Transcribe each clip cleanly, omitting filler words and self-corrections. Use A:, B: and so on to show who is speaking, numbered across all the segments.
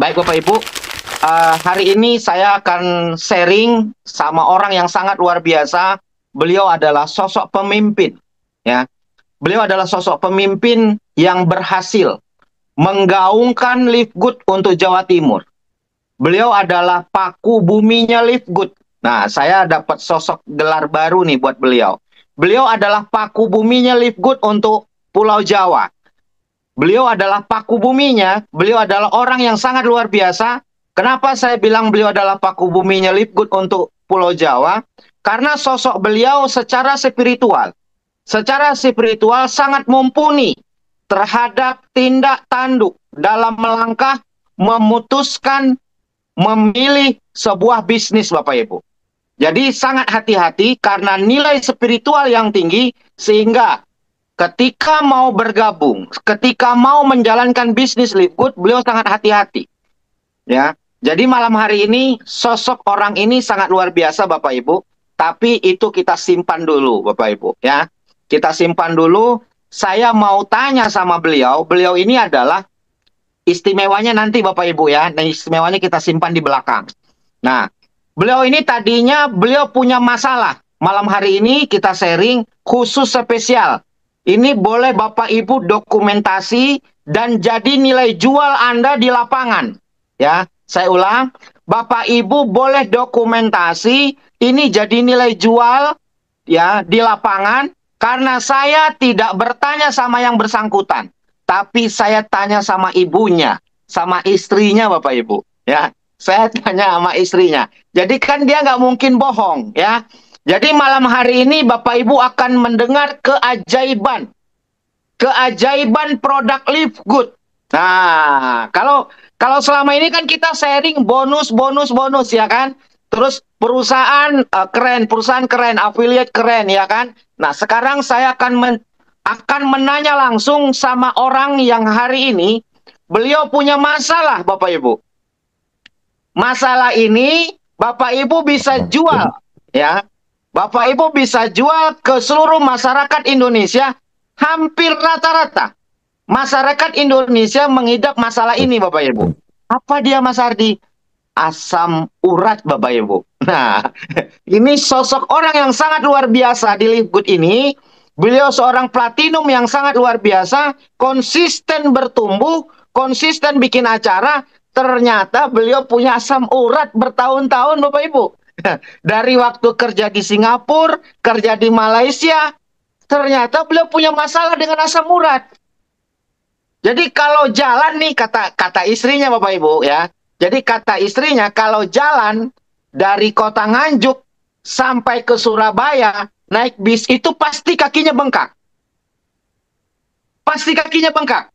A: Baik Bapak Ibu, hari ini saya akan sharing sama orang yang sangat luar biasa. Beliau adalah sosok pemimpin, ya. Beliau adalah sosok pemimpin yang berhasil menggaungkan Live Good untuk Jawa Timur. Beliau adalah paku buminya Live Good. Nah, saya dapat sosok gelar baru nih buat beliau. Beliau adalah paku buminya Live Good untuk Pulau Jawa. Beliau adalah paku buminya, beliau adalah orang yang sangat luar biasa. Kenapa saya bilang beliau adalah paku buminya Live Good untuk Pulau Jawa? Karena sosok beliau secara spiritual sangat mumpuni terhadap tindak tanduk dalam melangkah memutuskan memilih sebuah bisnis Bapak Ibu. Jadi sangat hati-hati karena nilai spiritual yang tinggi sehingga ketika mau bergabung, ketika mau menjalankan bisnis Live Good, beliau sangat hati-hati. Ya, jadi malam hari ini sosok orang ini sangat luar biasa Bapak Ibu. Tapi itu kita simpan dulu Bapak Ibu. Ya, kita simpan dulu. Saya mau tanya sama beliau. Beliau ini adalah istimewanya nanti Bapak Ibu ya. Nah, istimewanya kita simpan di belakang. Nah, beliau ini tadinya beliau punya masalah. Malam hari ini kita sharing khusus spesial. Ini boleh Bapak Ibu dokumentasi dan jadi nilai jual Anda di lapangan. Ya, saya ulang, Bapak Ibu boleh dokumentasi, ini jadi nilai jual ya di lapangan karena saya tidak bertanya sama yang bersangkutan, tapi saya tanya sama ibunya, sama istrinya Bapak Ibu. Ya, saya tanya sama istrinya. Jadi kan dia nggak mungkin bohong ya. Jadi malam hari ini Bapak Ibu akan mendengar keajaiban produk Live Good. Nah, kalau selama ini kan kita sharing bonus ya kan. Terus perusahaan keren, affiliate keren ya kan. Nah, sekarang saya akan menanya langsung sama orang yang hari ini beliau punya masalah Bapak Ibu. Masalah ini Bapak Ibu bisa jual ya. Bapak Ibu bisa jual ke seluruh masyarakat Indonesia, hampir rata-rata. Masyarakat Indonesia mengidap masalah ini Bapak Ibu. Apa dia Mas Ardi? Asam urat Bapak Ibu. Nah, ini sosok orang yang sangat luar biasa di Live Good ini. Beliau seorang platinum yang sangat luar biasa, konsisten bertumbuh, konsisten bikin acara. Ternyata beliau punya asam urat bertahun-tahun Bapak Ibu. Dari waktu kerja di Singapura, kerja di Malaysia, ternyata beliau punya masalah dengan asam urat. Jadi kalau jalan nih, kata istrinya Bapak Ibu ya. Jadi kata istrinya kalau jalan dari kota Nganjuk sampai ke Surabaya, naik bis itu pasti kakinya bengkak. Pasti kakinya bengkak.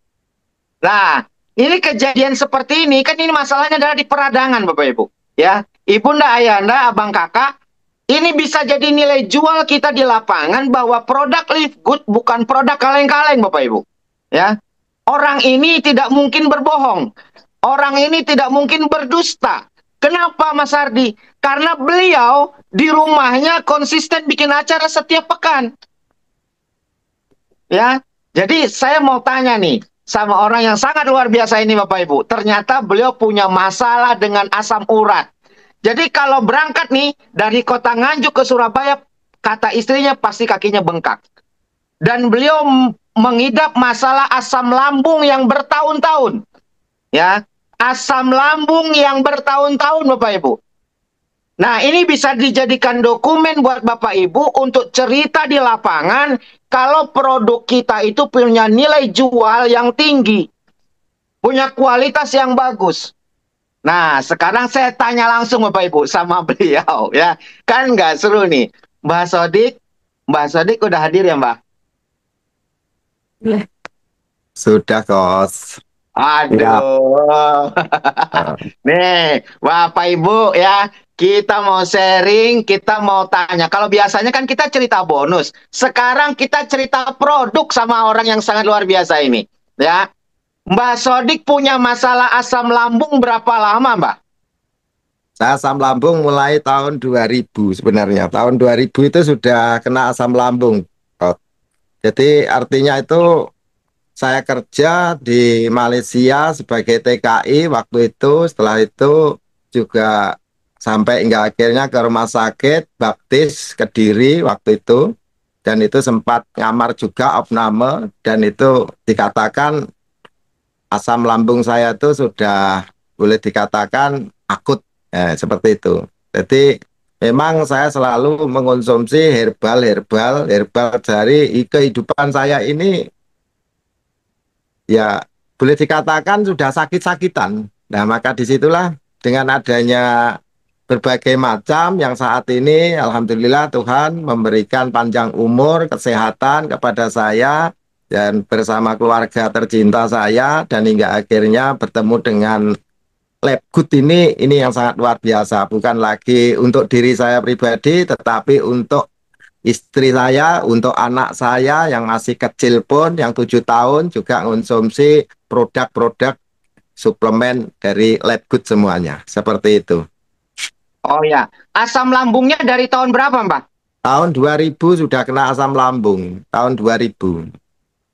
A: Nah, ini kejadian seperti ini, kan ini masalahnya adalah di peradangan Bapak Ibu. Ya, ibunda, ayahanda, abang, kakak, ini bisa jadi nilai jual kita di lapangan bahwa produk Live Good bukan produk kaleng-kaleng Bapak Ibu. Ya, orang ini tidak mungkin berbohong. Orang ini tidak mungkin berdusta. Kenapa Mas Ardi? Karena beliau di rumahnya konsisten bikin acara setiap pekan. Ya, jadi saya mau tanya nih sama orang yang sangat luar biasa ini Bapak Ibu. Ternyata beliau punya masalah dengan asam urat. Jadi kalau berangkat nih dari kota Nganjuk ke Surabaya, kata istrinya pasti kakinya bengkak. Dan beliau mengidap masalah asam lambung yang bertahun-tahun. Ya, asam lambung yang bertahun-tahun Bapak Ibu. Nah, ini bisa dijadikan dokumen buat Bapak Ibu untuk cerita di lapangan kalau produk kita itu punya nilai jual yang tinggi. Punya kualitas yang bagus. Nah, sekarang saya tanya langsung Bapak Ibu sama beliau ya. Kan nggak seru nih. Mbak Sodik udah hadir ya Mbak?
B: Sudah, Kos.
A: Aduh. Nih, Bapak Ibu ya, kita mau sharing, kita mau tanya. Kalau biasanya kan kita cerita bonus. Sekarang kita cerita produk sama orang yang sangat luar biasa ini. Ya, Mbak Sodik punya masalah asam lambung berapa lama, Mbak?
B: Saya asam lambung mulai tahun 2000 sebenarnya. Tahun 2000 itu sudah kena asam lambung, Kos. Jadi artinya itu saya kerja di Malaysia sebagai TKI waktu itu. Setelah itu juga sampai hingga akhirnya ke rumah sakit Baptis Kediri waktu itu. Dan itu sempat ngamar juga opname, dan itu dikatakan asam lambung saya itu sudah boleh dikatakan akut, seperti itu. Jadi memang saya selalu mengonsumsi herbal dari kehidupan saya ini, ya boleh dikatakan sudah sakit-sakitan. Nah, maka disitulah dengan adanya berbagai macam yang saat ini alhamdulillah Tuhan memberikan panjang umur, kesehatan kepada saya dan bersama keluarga tercinta saya, dan hingga akhirnya bertemu dengan Lab Good ini yang sangat luar biasa, bukan lagi untuk diri saya pribadi tetapi untuk istri saya, untuk anak saya yang masih kecil pun, yang 7 tahun juga mengonsumsi produk-produk suplemen dari Lab Good semuanya. Seperti itu.
A: Oh ya, asam lambungnya dari tahun berapa, Mbak?
B: Tahun 2000 sudah kena asam lambung, tahun 2000.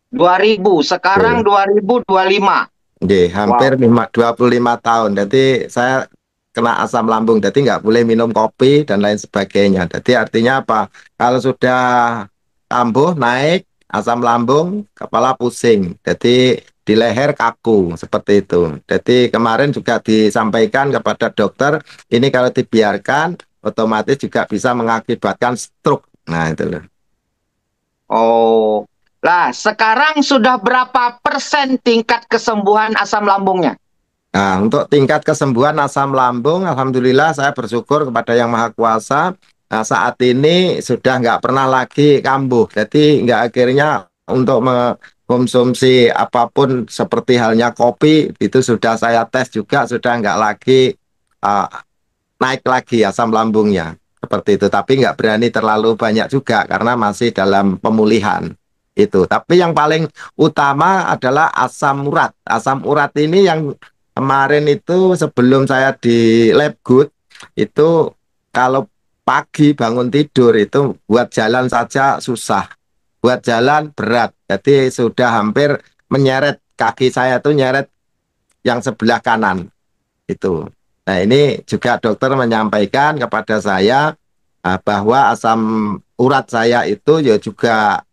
A: 2000, sekarang 2025.
B: Oke, hampir
A: Wow.
B: 25 tahun. Jadi saya kena asam lambung, jadi nggak boleh minum kopi dan lain sebagainya. Jadi artinya apa? Kalau sudah kambuh naik asam lambung, kepala pusing. Jadi di leher kaku seperti itu. Jadi kemarin juga disampaikan kepada dokter, ini kalau dibiarkan otomatis juga bisa mengakibatkan stroke. Nah itu loh.
A: Oh. Lah, sekarang sudah berapa persen tingkat kesembuhan asam lambungnya?
B: Nah, untuk tingkat kesembuhan asam lambung, alhamdulillah saya bersyukur kepada Yang Maha Kuasa. Nah, saat ini sudah nggak pernah lagi kambuh. Jadi nggak, akhirnya untuk mengkonsumsi apapun seperti halnya kopi, itu sudah saya tes juga, sudah nggak lagi uh, naik lagi asam lambungnya. Seperti itu. Tapi nggak berani terlalu banyak juga karena masih dalam pemulihan. Itu. Tapi yang paling utama adalah asam urat. Asam urat ini yang kemarin itu sebelum saya di Lab Good, itu kalau pagi bangun tidur itu buat jalan saja susah, buat jalan berat. Jadi sudah hampir menyeret, kaki saya tuh nyeret yang sebelah kanan itu. Nah ini juga dokter menyampaikan kepada saya bahwa asam urat saya itu ya juga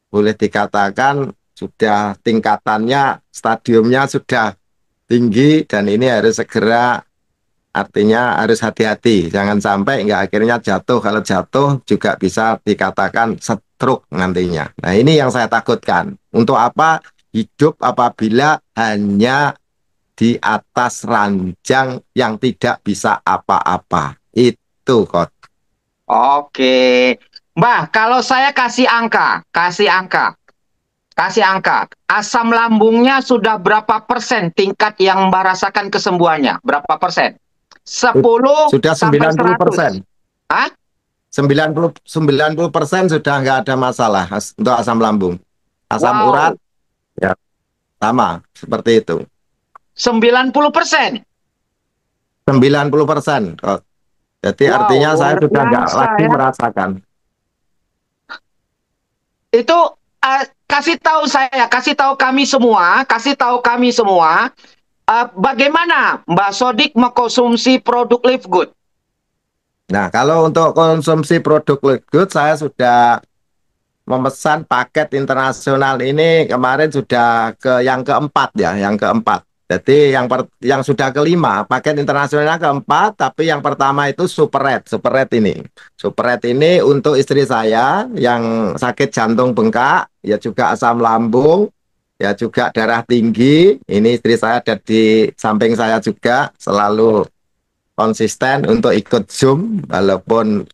B: boleh dikatakan sudah tingkatannya, stadiumnya sudah tinggi, dan ini harus segera, artinya harus hati-hati jangan sampai nggak akhirnya jatuh. Kalau jatuh juga bisa dikatakan stroke nantinya. Nah ini yang saya takutkan. Untuk apa hidup apabila hanya di atas ranjang yang tidak bisa apa-apa, itu kok.
A: Oke. Mbak, kalau saya kasih angka. Asam lambungnya sudah berapa persen tingkat yang Mbak rasakan kesembuhannya? Berapa persen? 10
B: Sudah
A: sampai
B: 90%.
A: 100. Hah?
B: 90% sudah nggak ada masalah untuk asam lambung. Asam urat
A: Wow,
B: ya sama seperti itu.
A: 90%.
B: 90%. Oh, jadi
A: Wow,
B: artinya saya
A: luar
B: sudah nggak
A: biasa
B: lagi
A: ya.
B: merasakan.
A: Itu kasih tahu kami semua, bagaimana Mbak Sodik mengkonsumsi produk Live Good.
B: Nah, kalau untuk konsumsi produk Liquid, saya sudah memesan paket internasional ini kemarin sudah ke yang keempat ya, yang keempat. Jadi yang sudah kelima, paket internasionalnya keempat, tapi yang pertama itu Super Red. Super Red ini. Super Red ini untuk istri saya yang sakit jantung bengkak, ya juga asam lambung, ya juga darah tinggi. Ini istri saya ada di samping saya juga, selalu konsisten untuk ikut Zoom walaupun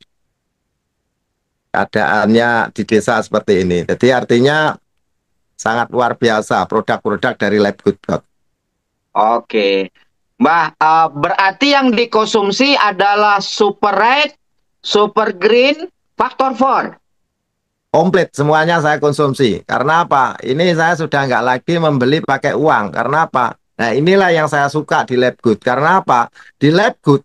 B: keadaannya di desa seperti ini. Jadi artinya sangat luar biasa produk-produk dari Lab Good.
A: Oke, Mbak, berarti yang dikonsumsi adalah Super Red, Super Green, Factor 4.
B: Komplit semuanya saya konsumsi. Karena apa? Ini saya sudah nggak lagi membeli pakai uang. Karena apa? Nah inilah yang saya suka di Lab Good. Karena apa? Di Lab Good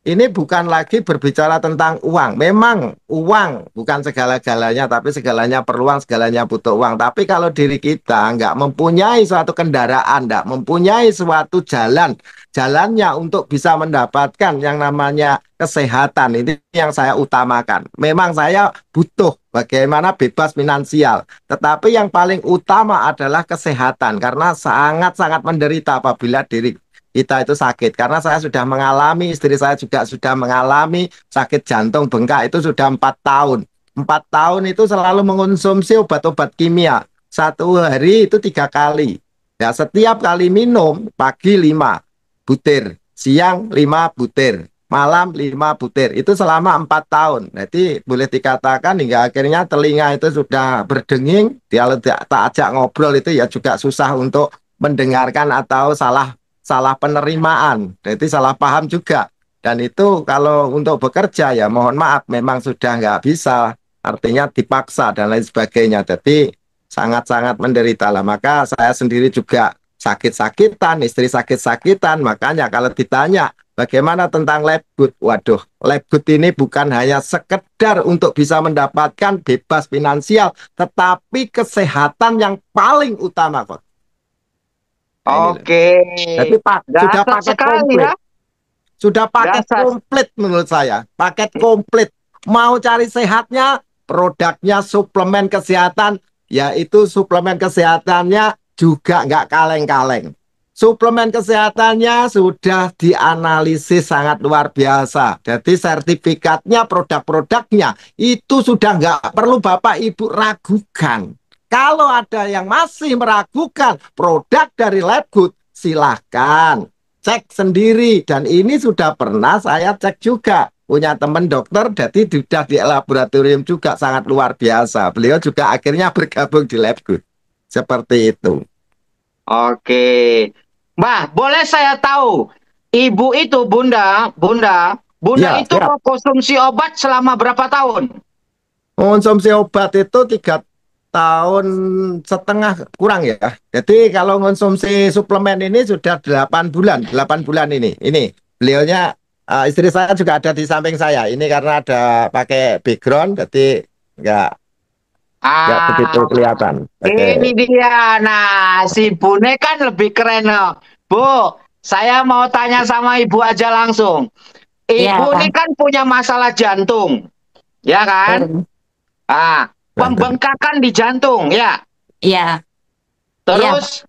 B: ini bukan lagi berbicara tentang uang. Memang uang bukan segala-galanya, tapi segalanya perlu uang, segalanya butuh uang. Tapi kalau diri kita nggak mempunyai suatu kendaraan, nggak mempunyai suatu jalannya untuk bisa mendapatkan yang namanya kesehatan, ini yang saya utamakan. Memang saya butuh bagaimana bebas finansial, tetapi yang paling utama adalah kesehatan, karena sangat-sangat menderita apabila diri kita itu sakit, karena saya sudah mengalami, istri saya juga sudah mengalami sakit jantung bengkak itu sudah 4 tahun. 4 tahun itu selalu mengonsumsi obat-obat kimia, 1 hari itu 3 kali. Ya, setiap kali minum pagi 5 butir, siang 5 butir, malam 5 butir, itu selama 4 tahun. Jadi boleh dikatakan hingga akhirnya telinga itu sudah berdenging. Dia tak ajak ngobrol itu ya juga susah untuk mendengarkan atau salah salah penerimaan, jadi salah paham juga. Dan itu kalau untuk bekerja ya mohon maaf memang sudah nggak bisa, artinya dipaksa dan lain sebagainya. Jadi sangat-sangat menderita lah. Maka saya sendiri juga sakit-sakitan, istri sakit-sakitan. Makanya kalau ditanya bagaimana tentang lab good, waduh, lab good ini bukan hanya sekedar untuk bisa mendapatkan bebas finansial, tetapi kesehatan yang paling utama kok. Nah, ini loh.
A: Oke,
B: Jadi sudah
A: dasar
B: paket
A: sekali
B: komplit.
A: ya,
B: Sudah paket
A: dasar.
B: komplit menurut saya. Paket komplit. Mau cari sehatnya, produknya suplemen kesehatan, yaitu suplemen kesehatannya juga nggak kaleng-kaleng. Suplemen kesehatannya sudah dianalisis sangat luar biasa. Jadi sertifikatnya, produk-produknya itu sudah nggak perlu Bapak Ibu ragukan. Kalau ada yang masih meragukan produk dari Labgood, silahkan cek sendiri. Dan ini sudah pernah saya cek juga. Punya teman dokter, jadi sudah di laboratorium juga sangat luar biasa. Beliau juga akhirnya bergabung di Labgood. Seperti itu.
A: Oke, Mbah, boleh saya tahu, ibu itu Bunda
B: Ya,
A: itu
B: ya.
A: konsumsi obat selama berapa tahun?
B: Konsumsi obat itu 3 tahun setengah kurang ya. Jadi kalau konsumsi suplemen ini sudah 8 bulan, 8 bulan ini. Ini beliaunya istri saya juga ada di samping saya. Ini karena ada pakai background, jadi nggak begitu
A: Ah,
B: kelihatan.
A: ini
B: Oke.
A: dia. Nah, si Bune kan lebih keren loh. Bu, saya mau tanya sama Ibu aja langsung. Ibu
C: Ya,
A: ini kan punya masalah jantung, ya kan?
C: betul.
A: Ah, pembengkakan di jantung, ya.
C: Iya, iya, Pak.
A: Terus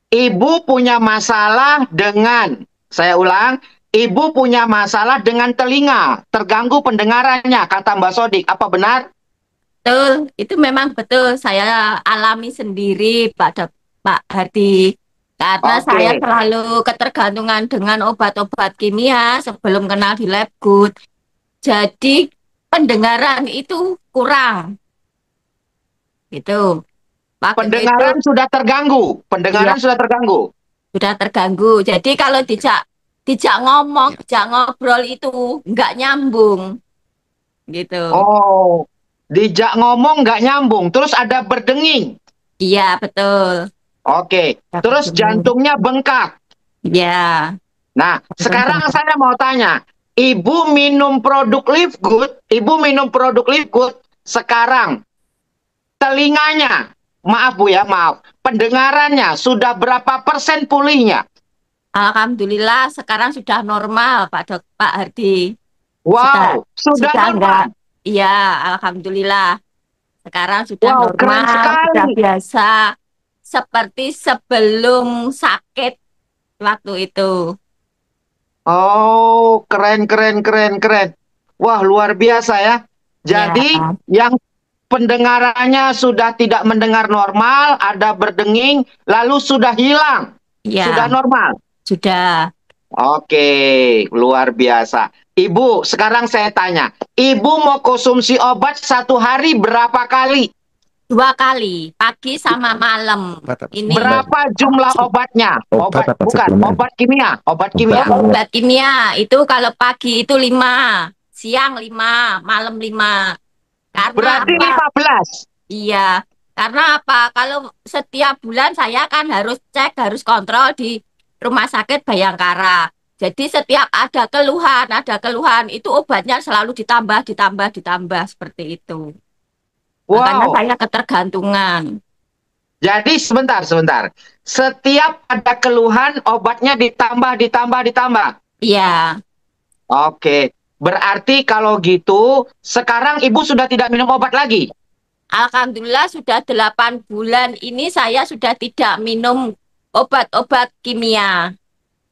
A: Ibu punya masalah dengan, saya ulang, Ibu punya masalah dengan telinga, terganggu pendengarannya, kata Mbak Sodik. Apa benar?
C: Betul. Itu memang betul. Saya alami sendiri, Pak Hardi. Karena saya
A: Oke.
C: selalu ketergantungan dengan obat-obat kimia sebelum kenal di Labgood. Jadi pendengaran itu kurang, gitu. Waktu itu
A: Pendengaran sudah terganggu.
C: ya
A: Pendengaran sudah terganggu.
C: sudah terganggu. Jadi kalau dijak ngomong, dijak ngobrol itu nggak nyambung, gitu.
A: Oh, dijak ngomong nggak nyambung. Terus ada berdenging.
C: Iya, betul.
A: Oke.
C: Dapat
A: Terus
C: demi.
A: jantungnya bengkak.
C: Ya,
A: Nah, sekarang
C: betul.
A: saya mau tanya. Ibu minum produk Live Good, Ibu minum produk Live Good, sekarang telinganya, maaf Bu ya, maaf, pendengarannya sudah berapa persen pulihnya?
C: Alhamdulillah sekarang sudah normal, Pak Hardi. Sudah
A: Wow, sudah
C: sudah enggak.
A: normal.
C: Iya, alhamdulillah. Sekarang sudah
A: Wow, keren
C: normal, sudah
A: sekali.
C: biasa seperti sebelum sakit waktu itu.
A: Oh, keren, keren, keren, keren. Wah, luar biasa ya.
C: Ya,
A: Jadi, yang pendengarannya sudah tidak mendengar normal, ada berdenging, lalu sudah hilang, sudah
C: ya,
A: normal.
C: sudah
A: Oke, luar biasa. Ibu, sekarang saya tanya, Ibu mau konsumsi obat 1 hari berapa kali?
C: 2 kali, pagi sama malam. Ini
A: Berapa jumlah obatnya?
B: Obat apa
A: Bukan,
B: suplemen?
A: obat kimia, obat
B: Obat
A: kimia.
B: kimia.
C: obat kimia itu kalau pagi itu 5, siang 5, malam 5. Karena
A: Berarti
C: apa?
A: 15.
C: Iya, karena apa? Kalau setiap bulan saya kan harus cek, harus kontrol di Rumah Sakit Bayangkara. Jadi setiap ada keluhan itu obatnya selalu ditambah, ditambah, ditambah seperti itu. Makanya
A: Wow.
C: saya ketergantungan.
A: Jadi sebentar, sebentar. Setiap ada keluhan, obatnya ditambah, ditambah, ditambah.
C: Iya,
A: Oke. Berarti kalau gitu, sekarang ibu sudah tidak minum obat lagi.
C: alhamdulillah sudah 8 bulan ini saya sudah tidak minum obat-obat kimia.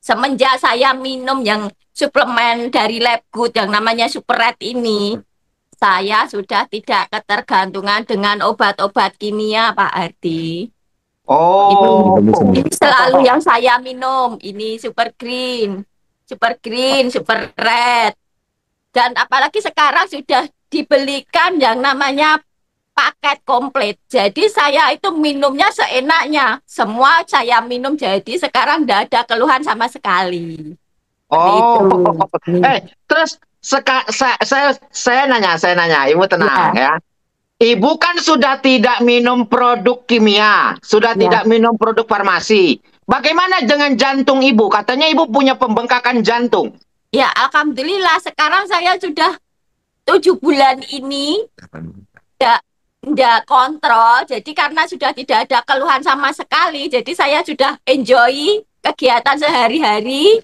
C: Semenjak saya minum yang suplemen dari Labgood yang namanya Super Red ini, saya sudah tidak ketergantungan dengan obat-obat kimia, Pak Ardi. Ini,
A: Oh.
C: ini selalu yang saya minum. Ini Super Green, Super Green, Super Red. Dan apalagi sekarang sudah dibelikan yang namanya paket komplit. Jadi saya itu minumnya seenaknya. Semua saya minum, jadi sekarang tidak ada keluhan sama sekali. Seperti itu.
A: Oh. Terus saya nanya, ibu tenang
C: Ya,
A: ya. Ibu kan sudah tidak minum produk kimia, sudah
C: ya.
A: tidak minum produk farmasi. Bagaimana dengan jantung ibu? Katanya ibu punya pembengkakan jantung.
C: Ya, alhamdulillah sekarang saya sudah 7 bulan ini tidak kontrol. Jadi karena sudah tidak ada keluhan sama sekali, jadi saya sudah enjoy kegiatan sehari-hari.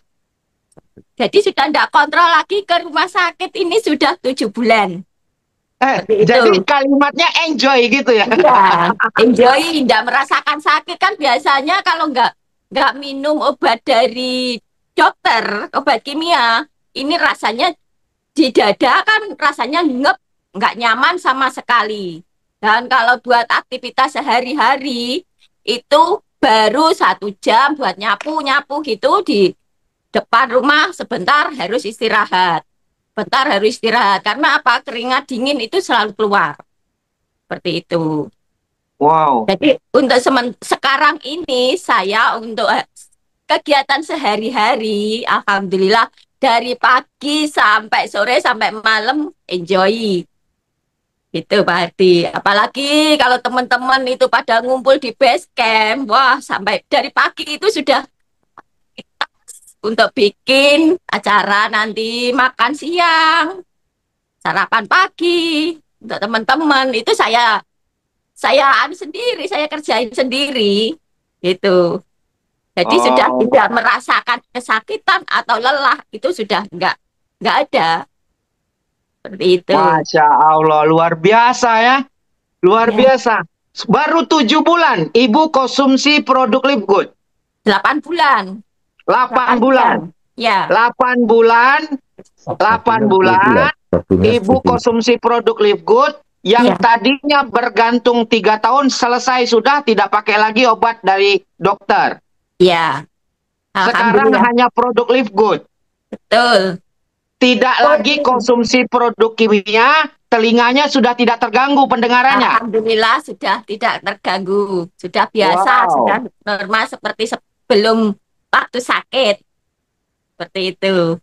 C: Jadi sudah tidak kontrol lagi ke rumah sakit ini sudah 7 bulan. Seperti
A: Jadi
C: itu.
A: kalimatnya enjoy gitu ya.
C: Ya, enjoy, tidak merasakan sakit kan biasanya kalau nggak minum obat dari dokter, obat kimia, ini rasanya di dada kan rasanya nggak nyaman sama sekali. Dan kalau buat aktivitas sehari-hari itu baru 1 jam buat nyapu-nyapu gitu di depan rumah sebentar harus istirahat. Bentar harus istirahat karena apa? Keringat dingin itu selalu keluar. Seperti itu.
A: Wow.
C: Jadi untuk sekarang ini saya untuk kegiatan sehari-hari, alhamdulillah dari pagi sampai sore sampai malam enjoy. Itu Pak Hardi. Apalagi kalau teman-teman itu pada ngumpul di base camp, wah sampai dari pagi itu sudah untuk bikin acara nanti makan siang, sarapan pagi untuk teman-teman itu saya anu sendiri, saya kerjain sendiri gitu. Jadi sudah
A: Oh,
C: tidak merasakan kesakitan atau lelah itu sudah nggak ada seperti itu.
A: Masya Allah, luar biasa ya. Luar
C: Ya,
A: biasa. Baru 7 bulan, ibu konsumsi produk Lipgood.
C: 8 bulan,
A: 8
C: 8
A: bulan.
C: bulan. Ya,
A: 8 bulan, 8 bulan, ibu konsumsi produk Lipgood yang
C: ya,
A: tadinya bergantung 3 tahun selesai sudah tidak pakai lagi obat dari dokter.
C: ya.
A: Sekarang
C: Alhamdulillah,
A: hanya produk Lipgood.
C: betul.
A: Tidak lagi konsumsi produk kimia, telinganya sudah tidak terganggu pendengarannya.
C: Alhamdulillah sudah tidak terganggu, sudah biasa, sudah
A: Wow.
C: normal seperti sebelum waktu sakit, seperti itu.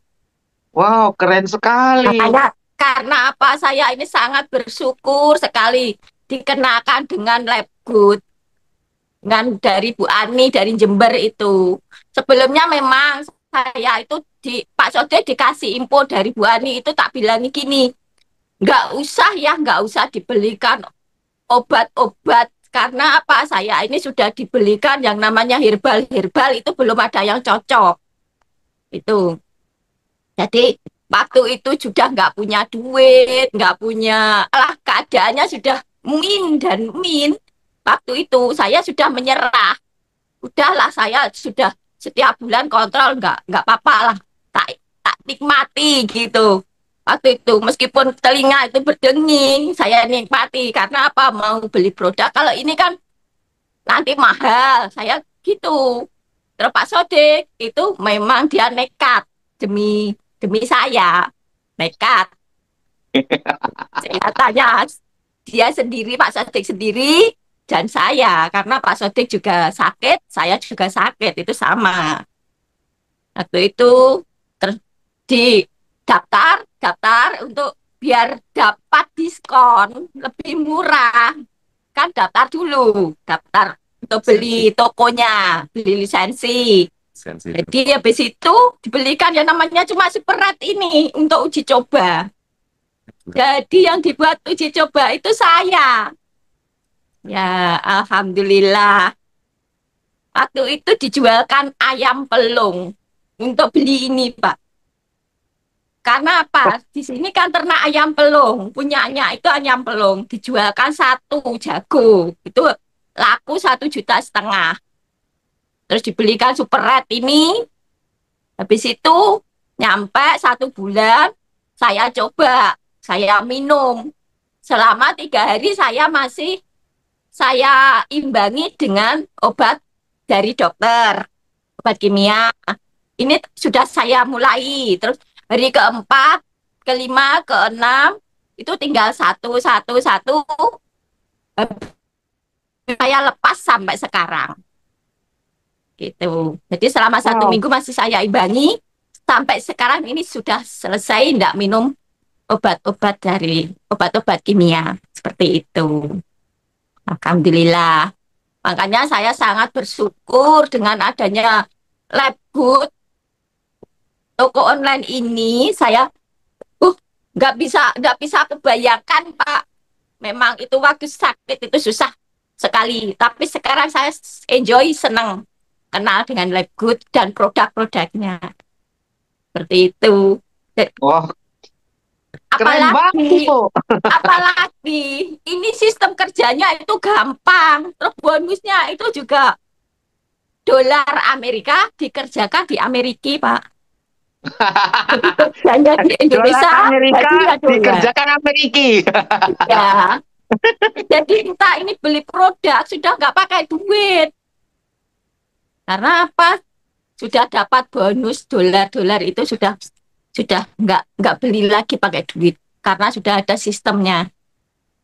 A: Wow, keren sekali.
C: Makanya karena apa saya ini sangat bersyukur sekali dikenakan dengan Labgood dengan dari Bu Ani dari Jember itu. Sebelumnya memang saya itu di Pak Sode dikasih info dari Bu Ani itu tak bilangi gini, nggak usah dibelikan obat-obat karena apa saya ini sudah dibelikan yang namanya herbal itu belum ada yang cocok itu. Jadi waktu itu sudah nggak punya duit, nggak punya, lah keadaannya sudah min. Waktu itu saya sudah menyerah. Udahlah saya sudah setiap bulan kontrol nggak apa-apa lah. Tak tak nikmati gitu. Waktu itu meskipun telinga itu berdenging, saya nikmati karena apa mau beli produk. Kalau ini kan nanti mahal, saya gitu. Terus Pak Sodik itu memang dia nekat demi demi saya nekat. Saya tanya dia sendiri, Pak Sodik sendiri, dan saya karena Pak Sodik juga sakit, saya juga sakit itu sama. Waktu itu terus di daftar untuk biar dapat diskon lebih murah. Kan daftar dulu, daftar untuk beli tokonya, beli lisensi.
B: Sensitif.
C: Jadi habis itu dibelikan yang namanya cuma Superred ini untuk uji coba. Jadi yang dibuat uji coba itu saya. Ya, alhamdulillah. Waktu itu dijualkan ayam pelung untuk beli ini, Pak. Karena apa? Di sini kan ternak ayam pelung, punyanya itu ayam pelung, dijualkan satu jago, itu laku 1,5 juta. Terus dibelikan Superred ini, habis itu nyampe 1 bulan, saya coba, saya minum. Selama 3 hari saya imbangi dengan obat dari dokter, obat kimia. Ini sudah saya mulai, terus hari keempat, kelima, keenam, itu tinggal satu, saya lepas sampai sekarang. Gitu. Jadi selama 1 minggu masih saya imbangi, sampai sekarang ini sudah selesai, tidak minum obat-obat kimia. Seperti itu. Alhamdulillah. Makanya saya sangat bersyukur dengan adanya Labgood, toko online ini. Saya nggak bisa kebayangkan, Pak. Memang itu waktu sakit itu susah sekali. Tapi sekarang saya enjoy, senang kenal dengan Labgood dan produk-produknya. Seperti itu.
A: Wah, keren banget, Bu.
C: Apalagi ini sistem kerjanya itu gampang. Terus bonusnya itu juga dolar Amerika dikerjakan di Amerika, Pak. Jadi kerjanya di Indonesia,
A: Dolar Amerika
C: gajinya dolar.
A: dikerjakan Amerika.
C: Ya. Jadi kita ini beli produk sudah nggak pakai duit. Karena apa? Sudah dapat bonus dolar-dolar itu sudah nggak beli lagi pakai duit karena sudah ada sistemnya.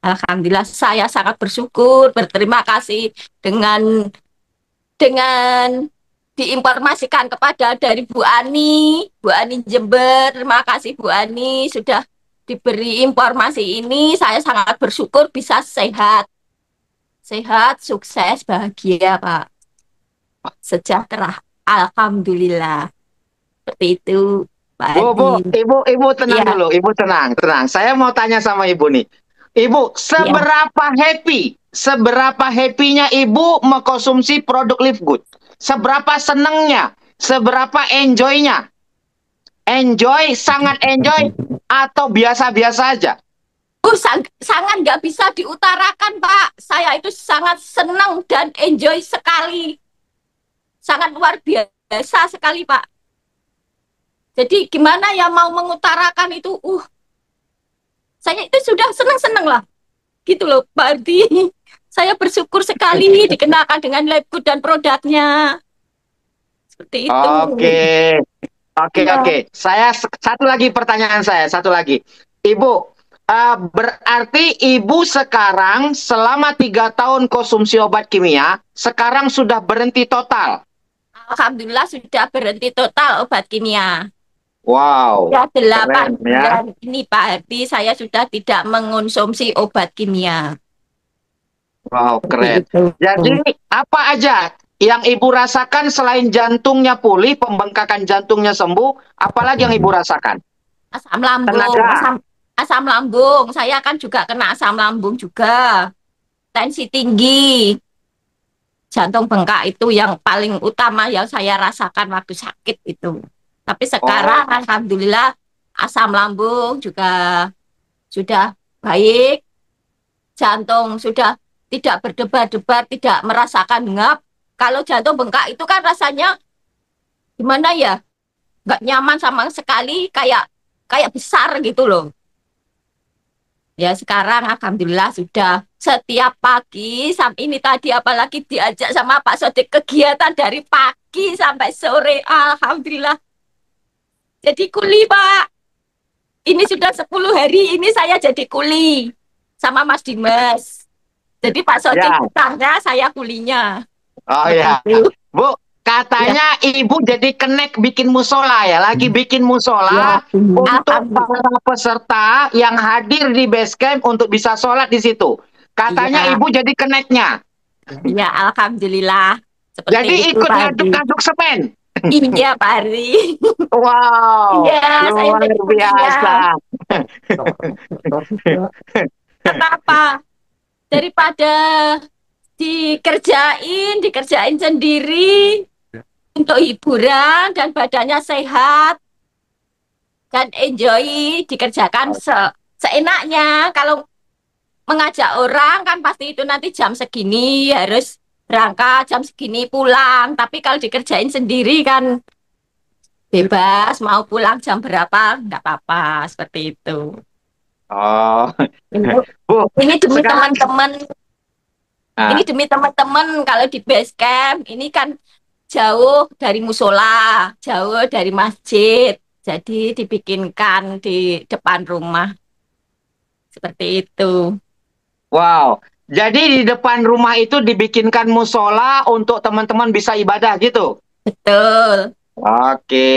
C: Alhamdulillah saya sangat bersyukur, berterima kasih dengan diinformasikan kepada dari Bu Ani Jember. Terima kasih Bu Ani sudah diberi informasi ini. Saya sangat bersyukur bisa sehat, sukses, bahagia, Pak. Sejahtera. Alhamdulillah. Seperti itu, Pak
A: Bu,
C: Adi.
A: Ibu tenang
C: Ya.
A: dulu. Ibu tenang. Saya mau tanya sama Ibu nih. Ibu, seberapa happy-nya Ibu mengkonsumsi produk Livgood? Seberapa senengnya? Seberapa enjoy-nya? Enjoy, sangat enjoy, atau biasa-biasa aja?
C: Sangat nggak bisa diutarakan, Pak. Saya itu sangat senang dan enjoy sekali. Sangat luar biasa sekali, Pak. Jadi gimana ya mau mengutarakan itu? Saya itu sudah senang-senang lah. Gitu loh, Pak Ardi. Saya bersyukur sekali dikenalkan dengan Labgood dan produknya. Seperti itu.
A: Oke. Satu lagi pertanyaan saya, satu lagi. Ibu, berarti Ibu sekarang selama 3 tahun konsumsi obat kimia, sekarang sudah berhenti total?
C: Alhamdulillah sudah berhenti total obat kimia.
A: Wow.
C: Ya 8
A: keren, ya.
C: bulan ini Pak Ardi saya sudah tidak mengonsumsi obat kimia.
A: Wow, keren.
C: Begitu.
A: Jadi apa aja yang Ibu rasakan selain jantungnya pulih, pembengkakan jantungnya sembuh, apalagi yang Ibu rasakan?
C: Asam lambung,
A: Tenaga.
C: asam lambung. Saya kan juga kena asam lambung juga. Tensi tinggi. Jantung bengkak itu yang paling utama yang saya rasakan waktu sakit itu. Tapi sekarang alhamdulillah asam lambung juga sudah baik. Jantung sudah tidak berdebar-debar, tidak merasakan ngap. Kalau jantung bengkak itu kan rasanya gimana ya? Nggak nyaman sama sekali, kayak besar gitu loh. Ya sekarang alhamdulillah sudah setiap pagi sampai ini tadi apalagi diajak sama Pak Sodik kegiatan dari pagi sampai sore. Alhamdulillah. Jadi kuli, Pak. Ini sudah 10 hari ini saya jadi kuli sama Mas Dimas. Jadi Pak Sodik utangnya, saya kulinya.
A: Oh ya. Bu, katanya Ibu jadi kenek bikin musola ya, lagi bikin musola untuk para peserta yang hadir di base camp untuk bisa sholat di situ. Katanya Ibu jadi keneknya.
C: Ya, alhamdulillah. Seperti
A: Jadi
C: itu,
A: ikut
C: Pak Adi.
A: ngaduk-ngaduk semen.
C: Iya, Pak Ari.
A: Wow,
C: Iya, saya
A: luar
C: menjadi mulia.
A: biasa.
C: Apa-apa daripada dikerjain sendiri untuk hiburan dan badannya sehat dan enjoy dikerjakan seenaknya. Kalau mengajak orang kan pasti itu nanti jam segini harus berangkat, jam segini pulang. Tapi kalau dikerjain sendiri kan bebas, mau pulang jam berapa, nggak apa-apa, seperti itu.
A: Oh,
C: Ini
A: Bu,
C: ini demi
A: sekarang
C: teman-teman, ini
A: ah,
C: demi teman-teman kalau di base camp, ini kan jauh dari musola, jauh dari masjid. Jadi dibikinkan di depan rumah, seperti itu.
A: wow. Jadi di depan rumah itu dibikinkan musola untuk teman-teman bisa ibadah gitu.
C: Betul.
A: Oke,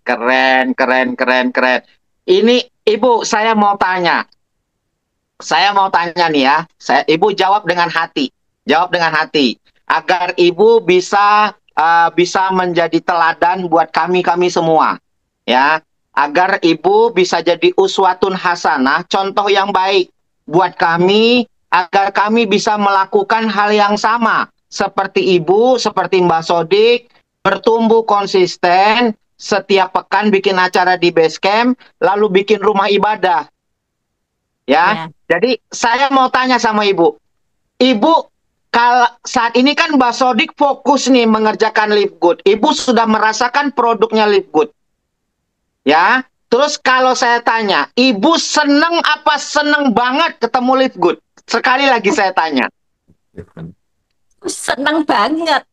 A: keren, keren, keren, keren. Ini Ibu, saya mau tanya. Saya mau tanya nih ya. Ibu jawab dengan hati. Jawab dengan hati. Agar Ibu bisa menjadi teladan buat kami semua. Ya, agar Ibu bisa jadi uswatun hasanah, contoh yang baik buat kami, agar kami bisa melakukan hal yang sama seperti Ibu, seperti Mbak Sodik, bertumbuh konsisten, setiap pekan bikin acara di base camp, lalu bikin rumah ibadah. Ya,
C: Ya.
A: jadi saya mau tanya sama Ibu. Ibu, kalau saat ini kan Mbak Sodik fokus nih mengerjakan Live Good. Ibu sudah merasakan produknya Live Good. Ya, terus kalau saya tanya, Ibu seneng apa seneng banget ketemu Live Good? Sekali lagi saya tanya.
C: Seneng banget.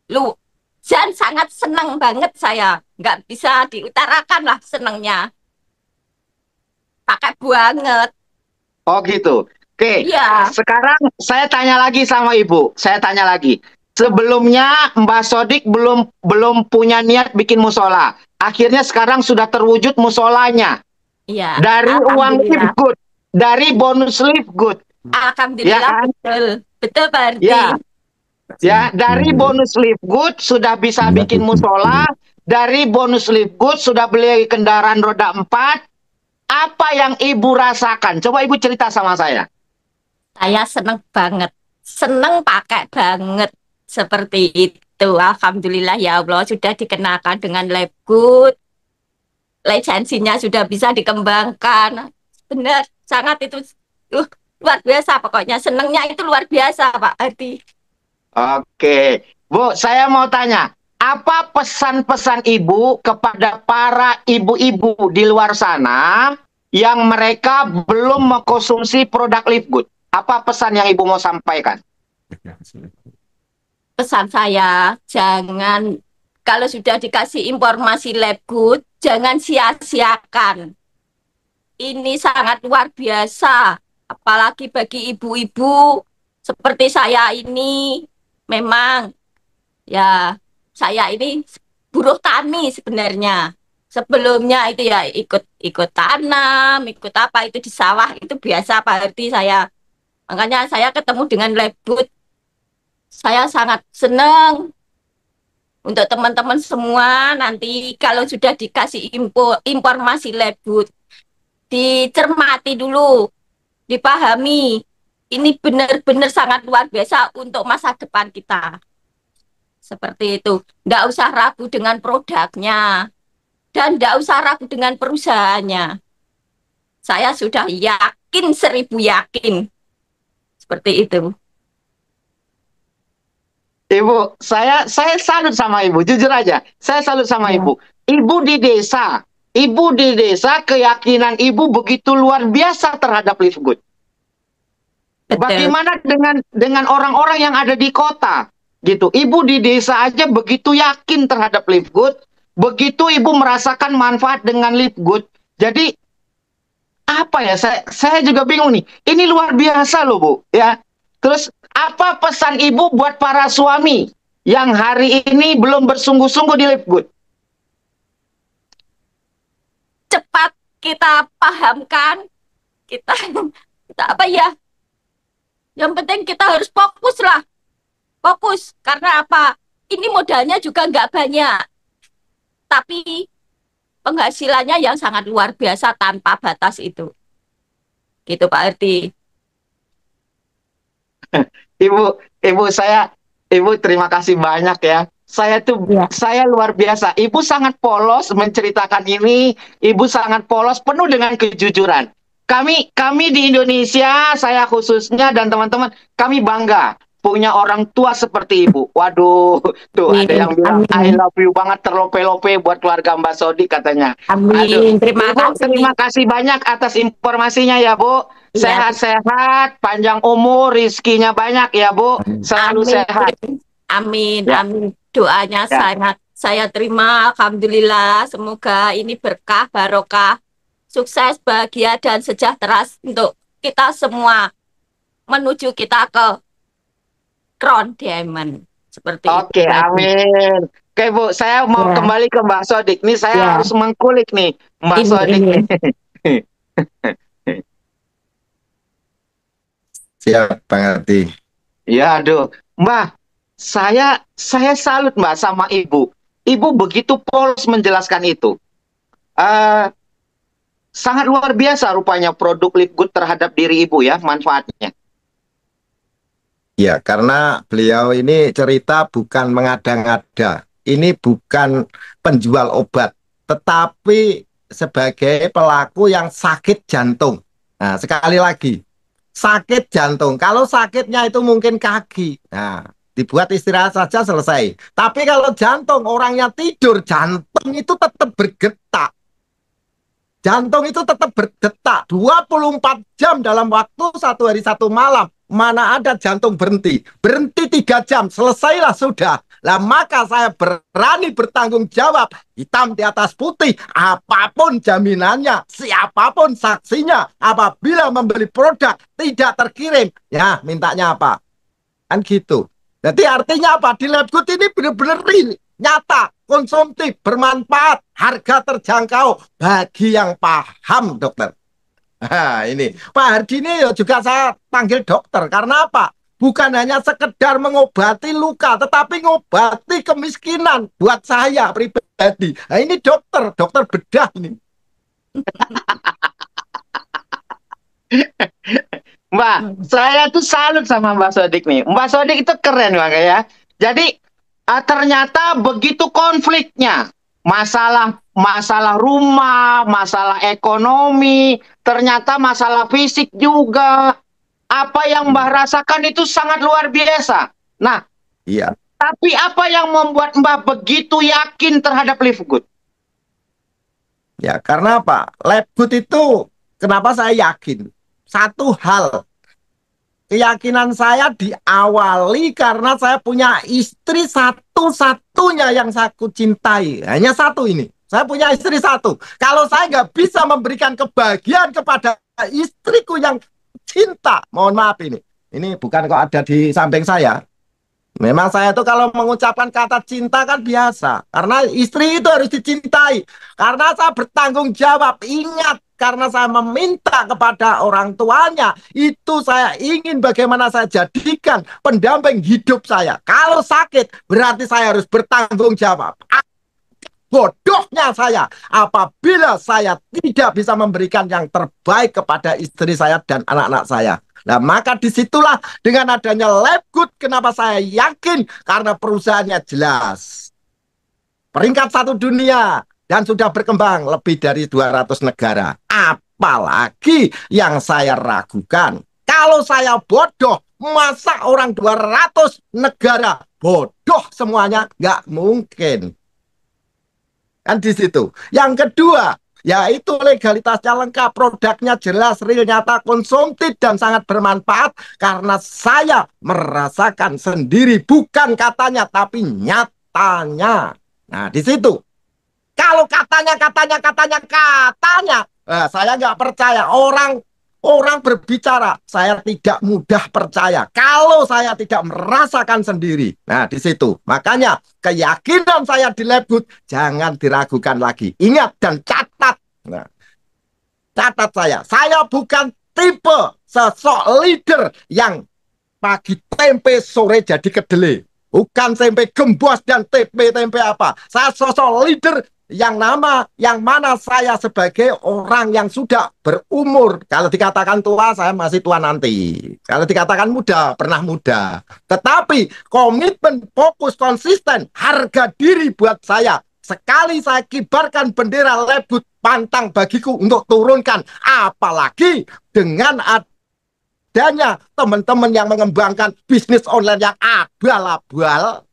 C: Lu, Jan sangat seneng banget saya. Nggak bisa diutarakan lah senengnya. Pakai banget.
A: Oh gitu. Oke,
C: Iya,
A: sekarang saya tanya lagi sama Ibu. Saya tanya lagi. Sebelumnya Mbak Sodik belum punya niat bikin musola. Akhirnya sekarang sudah terwujud musolanya.
C: iya.
A: Dari uang Live
C: Alhamdulillah.
A: Good, dari bonus Live Good. Ya
C: Alhamdulillah,
A: kan?
C: betul. Betul, Pak Ardi.
A: Ya, ya, dari bonus Live Good sudah bisa bikin musola, dari bonus Live Good sudah beli kendaraan roda 4. Apa yang Ibu rasakan? Coba Ibu cerita sama saya.
C: Saya seneng banget. Seneng pakai banget. Seperti itu. Alhamdulillah ya Allah sudah dikenakan dengan lab good. Lisensinya sudah bisa dikembangkan. Benar, sangat itu uh, luar biasa pokoknya. Senengnya itu luar biasa, Pak Ardi.
A: Oke, Bu, saya mau tanya, apa pesan-pesan Ibu kepada para ibu-ibu di luar sana yang mereka belum mengkonsumsi produk Live Good? Apa pesan yang Ibu mau sampaikan?
C: Pesan saya, jangan kalau sudah dikasih informasi lab good, jangan sia-siakan. Ini sangat luar biasa, apalagi bagi ibu-ibu seperti saya ini. Memang ya saya ini buruh tani sebenarnya. Sebelumnya itu ya ikut tanam, ikut apa itu di sawah itu biasa Pak Hardi saya. Makanya saya ketemu dengan Lebut, saya sangat senang. Untuk teman-teman semua nanti kalau sudah dikasih informasi Lebut, dicermati dulu, dipahami. Ini benar-benar sangat luar biasa untuk masa depan kita. Seperti itu. Nggak usah ragu dengan produknya. Dan nggak usah ragu dengan perusahaannya. Saya sudah yakin 1000 yakin. Seperti itu.
A: Ibu, saya salut sama Ibu, jujur aja. Saya salut sama
C: Ya.
A: Ibu. Ibu di desa keyakinan Ibu begitu luar biasa terhadap Live Good.
C: Betul.
A: Bagaimana dengan orang-orang yang ada di kota? Gitu. Ibu di desa aja begitu yakin terhadap Live Good, begitu Ibu merasakan manfaat dengan Live Good. Jadi apa ya? Saya juga bingung nih. Ini luar biasa loh, Bu, ya. Terus apa pesan Ibu buat para suami yang hari ini belum bersungguh-sungguh di Live Good?
C: Cepat kita pahamkan, kita apa ya? Yang penting kita harus fokus lah. Fokus karena apa? ini modalnya juga nggak banyak, tapi penghasilannya yang sangat luar biasa tanpa batas itu. Gitu Pak Erti.
A: Ibu, ibu saya, ibu terima kasih banyak ya.
C: Ya.
A: Saya luar biasa. Ibu sangat polos menceritakan ini. Ibu sangat polos, penuh dengan kejujuran. Kami di Indonesia, saya khususnya dan teman-teman, kami bangga punya orang tua seperti ibu. Waduh, tuh ada
C: Amin.
A: yang bilang I
C: Amin.
A: love you banget terlope-lope buat keluarga Mbak Sodi katanya. Aduh,
C: Amin. Terima
A: Ibu terima
C: kasih.
A: kasih banyak atas informasinya ya Bu.
C: Iya,
A: Sehat-sehat, panjang umur, rizkinya banyak ya Bu. Selalu
C: amin.
A: sehat.
C: Amin.
A: Ya,
C: Amin. Doanya
A: ya.
C: sangat saya terima. Alhamdulillah. Semoga ini berkah, barokah, sukses, bahagia, dan sejahtera untuk kita semua menuju kita ke Crown Diamond. Seperti itu,
A: Oke,
C: Pak Edi.
A: amin. Oke Bu, saya mau
C: Ya,
A: kembali ke Mbak Sodik. Nih saya
C: ya.
A: harus mengkulik nih Mbak Sodik
C: Ini.
A: nih.
B: Siap, Bang Arti.
A: Ya, aduh. Mbak, saya salut Mbak sama Ibu. Ibu begitu polos menjelaskan itu. Eh, sangat luar biasa rupanya produk Lipgood terhadap diri Ibu ya, manfaatnya.
B: Ya, karena beliau ini cerita bukan mengada-ngada. Ini bukan penjual obat, tetapi sebagai pelaku yang sakit jantung. Nah, sekali lagi, sakit jantung. Kalau sakitnya itu mungkin kaki. Nah, dibuat istirahat saja selesai. Tapi kalau jantung, orangnya tidur, jantung itu tetap bergetar. Jantung itu tetap berdetak 24 jam dalam waktu 1 hari 1 malam. Mana ada jantung berhenti? Berhenti 3 jam, selesailah sudah. Lah maka saya berani bertanggung jawab, hitam di atas putih, apapun jaminannya, siapapun saksinya, apabila membeli produk tidak terkirim, ya mintanya apa? Kan gitu. Jadi artinya apa? Di Labgood ini benar-benar real, nyata, konsumtif, bermanfaat, harga terjangkau bagi yang paham, dokter. Nah, ini Pak Hardi ini juga saya panggil dokter karena apa? Bukan hanya sekedar mengobati luka, tetapi mengobati kemiskinan buat saya pribadi. Nah, ini dokter, dokter bedah ini.
A: Mbak, saya tuh salut sama Mbak Sodik nih. Mbak Sodik itu keren Mbak ya. Jadi ternyata begitu konfliknya. Masalah rumah, masalah ekonomi, ternyata masalah fisik juga. Apa yang Mbak rasakan itu sangat luar biasa. Nah,
B: Iya.
A: tapi apa yang membuat Mbak begitu yakin terhadap Livegood?
B: Ya, karena apa? Labgood itu kenapa saya yakin? Satu hal, keyakinan saya diawali karena saya punya istri satu-satunya yang saya cintai. Hanya satu ini. Saya punya istri satu. Kalau saya nggak bisa memberikan kebahagiaan kepada istriku yang cinta, mohon maaf ini. Ini bukan kok ada di samping saya. Memang saya tuh kalau mengucapkan kata cinta kan biasa. Karena istri itu harus dicintai. Karena saya bertanggung jawab. Ingat, karena saya meminta kepada orang tuanya. Itu saya ingin bagaimana saya jadikan pendamping hidup saya. Kalau sakit, berarti saya harus bertanggung jawab. Bodohnya saya apabila saya tidak bisa memberikan yang terbaik kepada istri saya dan anak-anak saya. Nah, maka disitulah dengan adanya Labgood, kenapa saya yakin? Karena perusahaannya jelas. Peringkat 1 dunia dan sudah berkembang lebih dari 200 negara. Apalagi yang saya ragukan. Kalau saya bodoh, masa orang 200 negara bodoh semuanya? Nggak mungkin. Kan di situ. Yang kedua, yaitu legalitasnya lengkap, produknya jelas, real, nyata, konsumtif, dan sangat bermanfaat karena saya merasakan sendiri, bukan katanya, tapi nyatanya. Nah, di situ. Kalau katanya, saya nggak percaya. Orang berbicara, saya tidak mudah percaya kalau saya tidak merasakan sendiri. Nah, di situ. Makanya keyakinan saya di Labgood jangan diragukan lagi. Ingat dan catat. Nah, catat saya bukan tipe sosok leader yang pagi tempe sore jadi kedelai. Bukan tempe gembos dan tempe apa. Saya sosok leader yang mana saya sebagai orang yang sudah berumur. Kalau dikatakan tua, saya masih tua nanti. Kalau dikatakan muda, pernah muda. Tetapi komitmen, fokus, konsisten, harga diri buat saya. Sekali saya kibarkan bendera Lebut, pantang bagiku untuk turunkan. Apalagi dengan adanya teman-teman yang mengembangkan bisnis online yang abal-abal.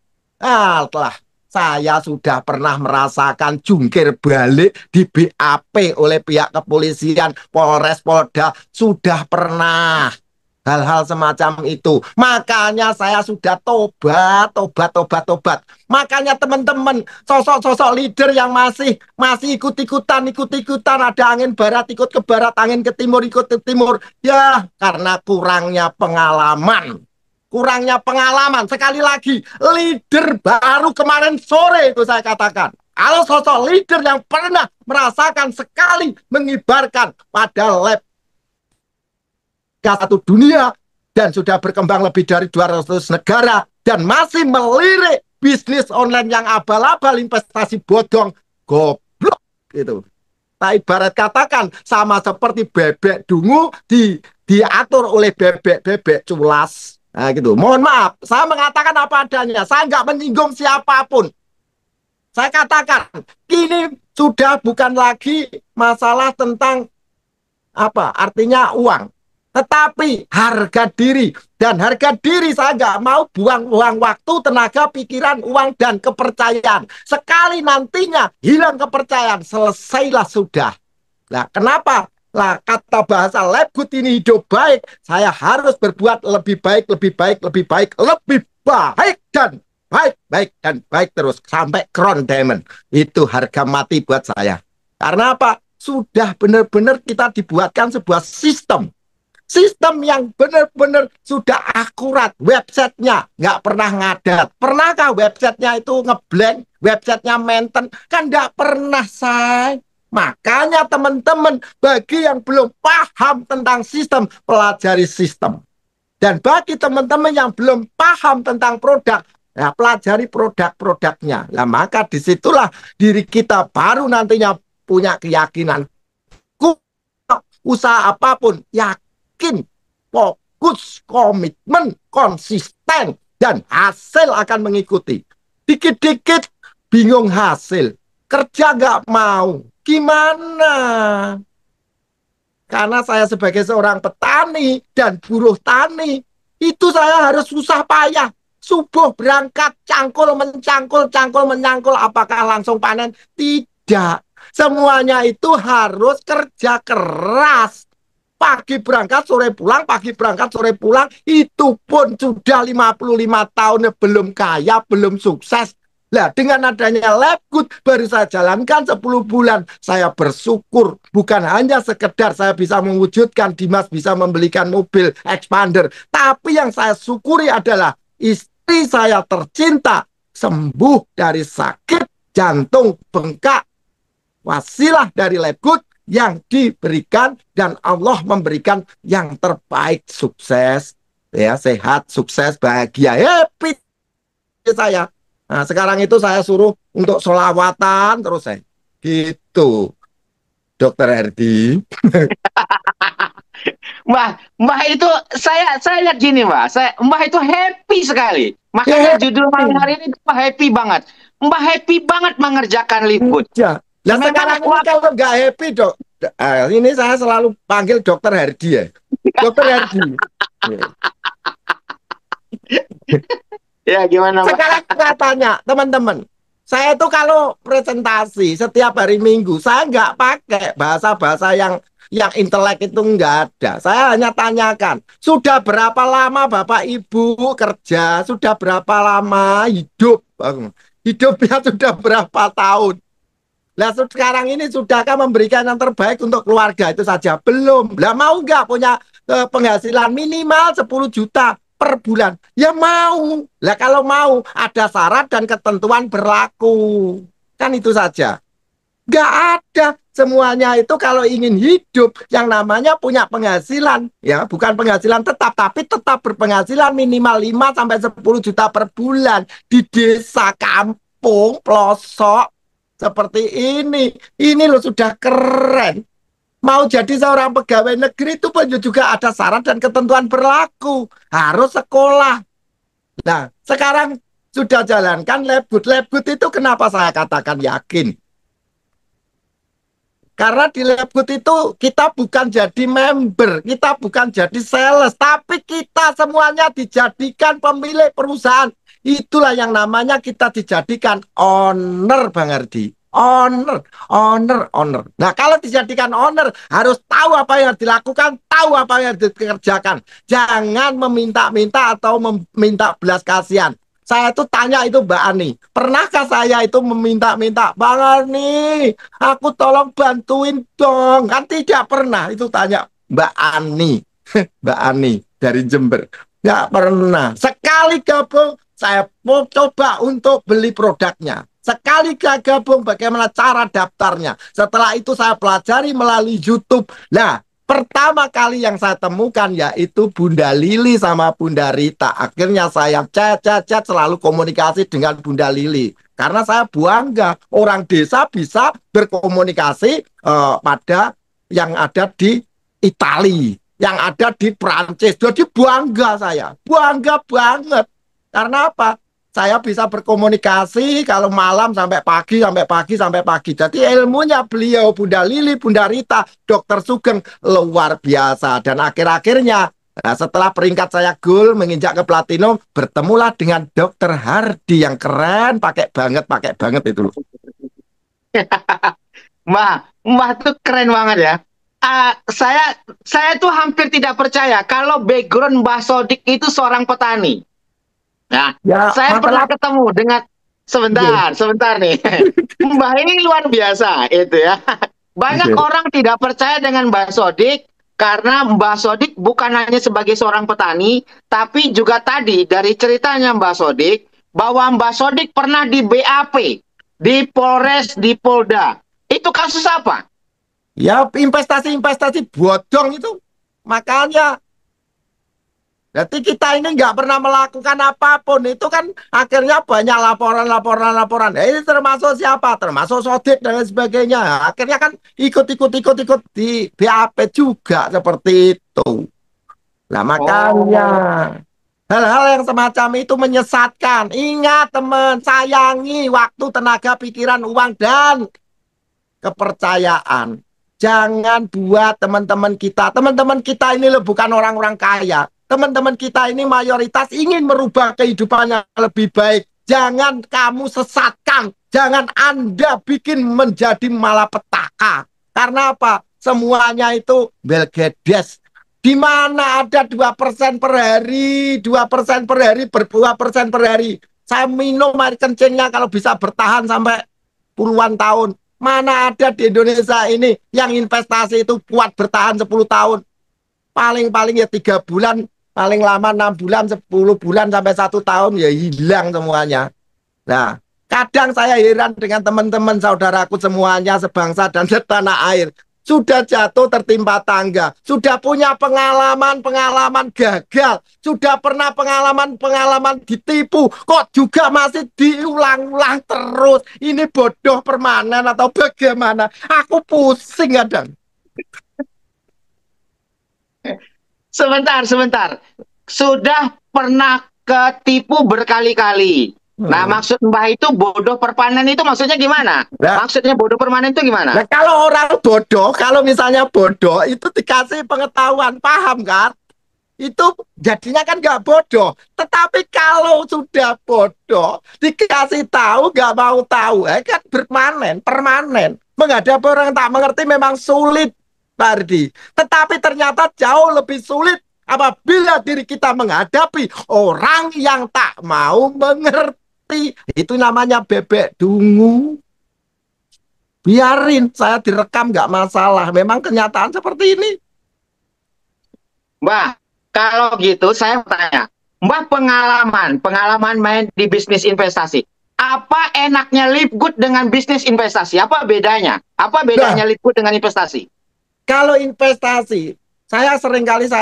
B: Telah saya sudah pernah merasakan jungkir balik di BAP oleh pihak kepolisian, Polres, Polda, sudah pernah hal-hal semacam itu. Makanya saya sudah tobat. Makanya teman-teman, sosok-sosok leader yang masih ikut-ikutan, ada angin barat ikut ke barat, angin ke timur ikut ke timur. Ya, karena kurangnya pengalaman. Sekali lagi, leader baru kemarin sore itu saya katakan. Kalau sosok leader yang pernah merasakan sekali mengibarkan pada lab satu dunia dan sudah berkembang lebih dari 200 negara dan masih melirik bisnis online yang abal-abal, investasi bodong, goblok gitu. Nah, ibarat katakan sama seperti bebek dungu diatur oleh bebek culas. Nah, gitu. Mohon maaf, saya mengatakan apa adanya. Saya nggak menyinggung siapapun. Saya katakan, ini sudah bukan lagi masalah tentang apa artinya uang. Tetapi harga diri. Dan harga diri saya nggak mau buang-buang waktu, tenaga, pikiran, uang, dan kepercayaan. Sekali nantinya hilang kepercayaan, selesailah sudah. Nah, kenapa? Lah, kata bahasa Lebut ini hidup baik, saya harus berbuat lebih baik, dan baik terus sampai crown diamond. Itu harga mati buat saya. Karena apa? Sudah benar-benar kita dibuatkan sebuah sistem yang benar-benar sudah akurat. Websitenya nggak pernah ngadat. Pernahkah websitenya itu ngeblank, websitenya maintain? Kan nggak pernah, say. Makanya teman-teman, bagi yang belum paham tentang sistem, pelajari sistem. Dan bagi teman-teman yang belum paham tentang produk, ya pelajari produk-produknya. Nah, maka disitulah diri kita baru nantinya punya keyakinan. Usaha apapun, yakin, fokus, komitmen, konsisten, dan hasil akan mengikuti. Dikit-dikit bingung hasil, kerja nggak mau. Gimana? Karena saya sebagai seorang petani dan buruh tani, itu saya harus susah payah. Subuh berangkat, cangkul menyangkul, apakah langsung panen? Tidak. Semuanya itu harus kerja keras. Pagi berangkat, sore pulang, itu pun sudah 55 tahun, belum kaya, belum sukses. Nah, dengan adanya Lebut baru saya jalankan 10 bulan. Saya bersyukur, bukan hanya sekedar saya bisa mewujudkan Dimas bisa membelikan mobil expander, tapi yang saya syukuri adalah istri saya tercinta sembuh dari sakit jantung bengkak, wasilah dari Lebut yang diberikan, dan Allah memberikan yang terbaik, sukses, ya, sehat, sukses, bahagia, happy saya. Nah, sekarang itu saya suruh untuk sholawatan terus saya. Gitu, Dokter Herdi.
A: Mbah itu saya lihat gini, Mbah itu happy sekali. Makanya judul malam hari ini Mbah happy banget. Mbah happy banget mengerjakan Lebut.
B: Ya. Nah, sekarang ini kalau nggak happy, Dok. Ini saya selalu panggil Dokter Herdi ya. Dokter Herdi.
A: Ya, gimana, Mbak?
B: Sekarang saya tanya teman-teman, saya itu kalau presentasi setiap hari Minggu, saya nggak pakai bahasa-bahasa yang intelek, itu nggak ada. Saya hanya tanyakan, sudah berapa lama Bapak Ibu kerja? Sudah berapa lama hidup? Hidupnya sudah berapa tahun? Nah, sekarang ini sudahkah memberikan yang terbaik untuk keluarga? Itu saja belum. Lah, mau nggak punya penghasilan minimal 10 juta per bulan? Ya mau. Lah, kalau mau ada syarat dan ketentuan berlaku. Kan itu saja. Nggak ada. Semuanya itu kalau ingin hidup yang namanya punya penghasilan, ya bukan penghasilan tetap, tapi tetap berpenghasilan minimal 5 sampai 10 juta per bulan di desa kampung pelosok seperti ini. Ini loh sudah keren. Mau jadi seorang pegawai negeri itu pun juga ada syarat dan ketentuan berlaku. Harus sekolah. Nah, sekarang sudah jalankan lab good. Lab good itu kenapa saya katakan yakin? Karena di Labgood itu kita bukan jadi member, kita bukan jadi sales, tapi kita semuanya dijadikan pemilik perusahaan. Itulah yang namanya kita dijadikan owner, Bang Ardi. Owner. Nah, kalau dijadikan owner, harus tahu apa yang harus dilakukan, tahu apa yang harus dikerjakan. Jangan meminta-minta atau meminta belas kasihan. Saya tuh tanya itu Mbak Ani, pernahkah saya itu meminta-minta, Bang Ani, aku tolong bantuin dong. Kan tidak pernah, itu tanya Mbak Ani. Mbak Ani dari Jember. Nggak pernah. Sekali gabung, saya mau coba untuk beli produknya. Sekali gabung, bagaimana cara daftarnya. Setelah itu saya pelajari melalui YouTube. Nah, pertama kali yang saya temukan yaitu Bunda Lili sama Bunda Rita. Akhirnya saya chat selalu komunikasi dengan Bunda Lili. Karena saya bangga orang desa bisa berkomunikasi pada yang ada di Italia, yang ada di Prancis. Jadi bangga saya, bangga banget. Karena apa? Saya bisa berkomunikasi kalau malam sampai pagi. Jadi ilmunya beliau, Bunda Lili, Bunda Rita, Dokter Sugeng luar biasa. Dan akhir-akhirnya setelah peringkat saya gold menginjak ke platinum, bertemulah dengan Dokter Hardi yang keren, pakai banget itu loh.
A: Mbak tuh keren banget ya. Saya tuh hampir tidak percaya kalau background Mbah Sodik itu seorang petani. Nah,
B: Ya,
A: saya pernah ketemu dengan sebentar nih. Mbah ini luar biasa itu ya. Banyak orang tidak percaya dengan Mbah Sodik karena Mbah Sodik bukan hanya sebagai seorang petani, tapi juga tadi dari ceritanya Mbah Sodik bahwa Mbah Sodik pernah di BAP, di Polres, di Polda. Itu kasus apa?
B: Ya, investasi bodong itu. Makanya jadi kita ini nggak pernah melakukan apapun. Itu kan akhirnya banyak laporan. Ini termasuk siapa? Termasuk Sodik dan lain sebagainya. Akhirnya kan ikut di BAP juga seperti itu. Nah, makanya hal-hal yang semacam itu menyesatkan. Ingat teman, sayangi waktu, tenaga, pikiran, uang, dan kepercayaan. Jangan buat teman-teman kita ini loh bukan orang-orang kaya. Teman-teman kita ini mayoritas ingin merubah kehidupannya lebih baik. Jangan kamu sesatkan. Jangan Anda bikin menjadi malapetaka. Karena apa? Semuanya itu belgedes. Di mana ada 2% per hari, 2% per hari, 2% per hari. Saya minum air kencingnya kalau bisa bertahan sampai puluhan tahun. Mana ada di Indonesia ini yang investasi itu kuat bertahan 10 tahun. Paling-paling ya 3 bulan, paling lama 6 bulan, 10 bulan sampai 1 tahun ya hilang semuanya. Nah, kadang saya heran dengan teman-teman saudaraku semuanya sebangsa dan setanah air. Sudah jatuh tertimpa tangga, sudah punya pengalaman gagal, sudah pernah pengalaman ditipu, kok juga masih diulang-ulang terus. Ini bodoh permanen atau bagaimana? Aku pusing kadang.
A: Sebentar. Sudah pernah ketipu berkali-kali. Nah, maksud Mbah itu bodoh permanen itu maksudnya gimana? Maksudnya bodoh permanen itu gimana?
B: Nah, kalau orang bodoh, kalau misalnya bodoh itu dikasih pengetahuan, paham kan? Itu jadinya kan nggak bodoh. Tetapi kalau sudah bodoh, dikasih tahu nggak mau tahu, kan permanen. Menghadapi orang yang tak mengerti memang sulit, Pak Ardi. Tetapi ternyata jauh lebih sulit apabila diri kita menghadapi orang yang tak mau mengerti. Itu namanya bebek dungu. Biarin, saya direkam nggak masalah. Memang kenyataan seperti ini.
A: Mbah, kalau gitu saya tanya, Mbah pengalaman main di bisnis investasi. apa enaknya Lipgood dengan bisnis investasi? Apa bedanya? Apa bedanya Lipgood dengan investasi?
B: Kalau investasi, saya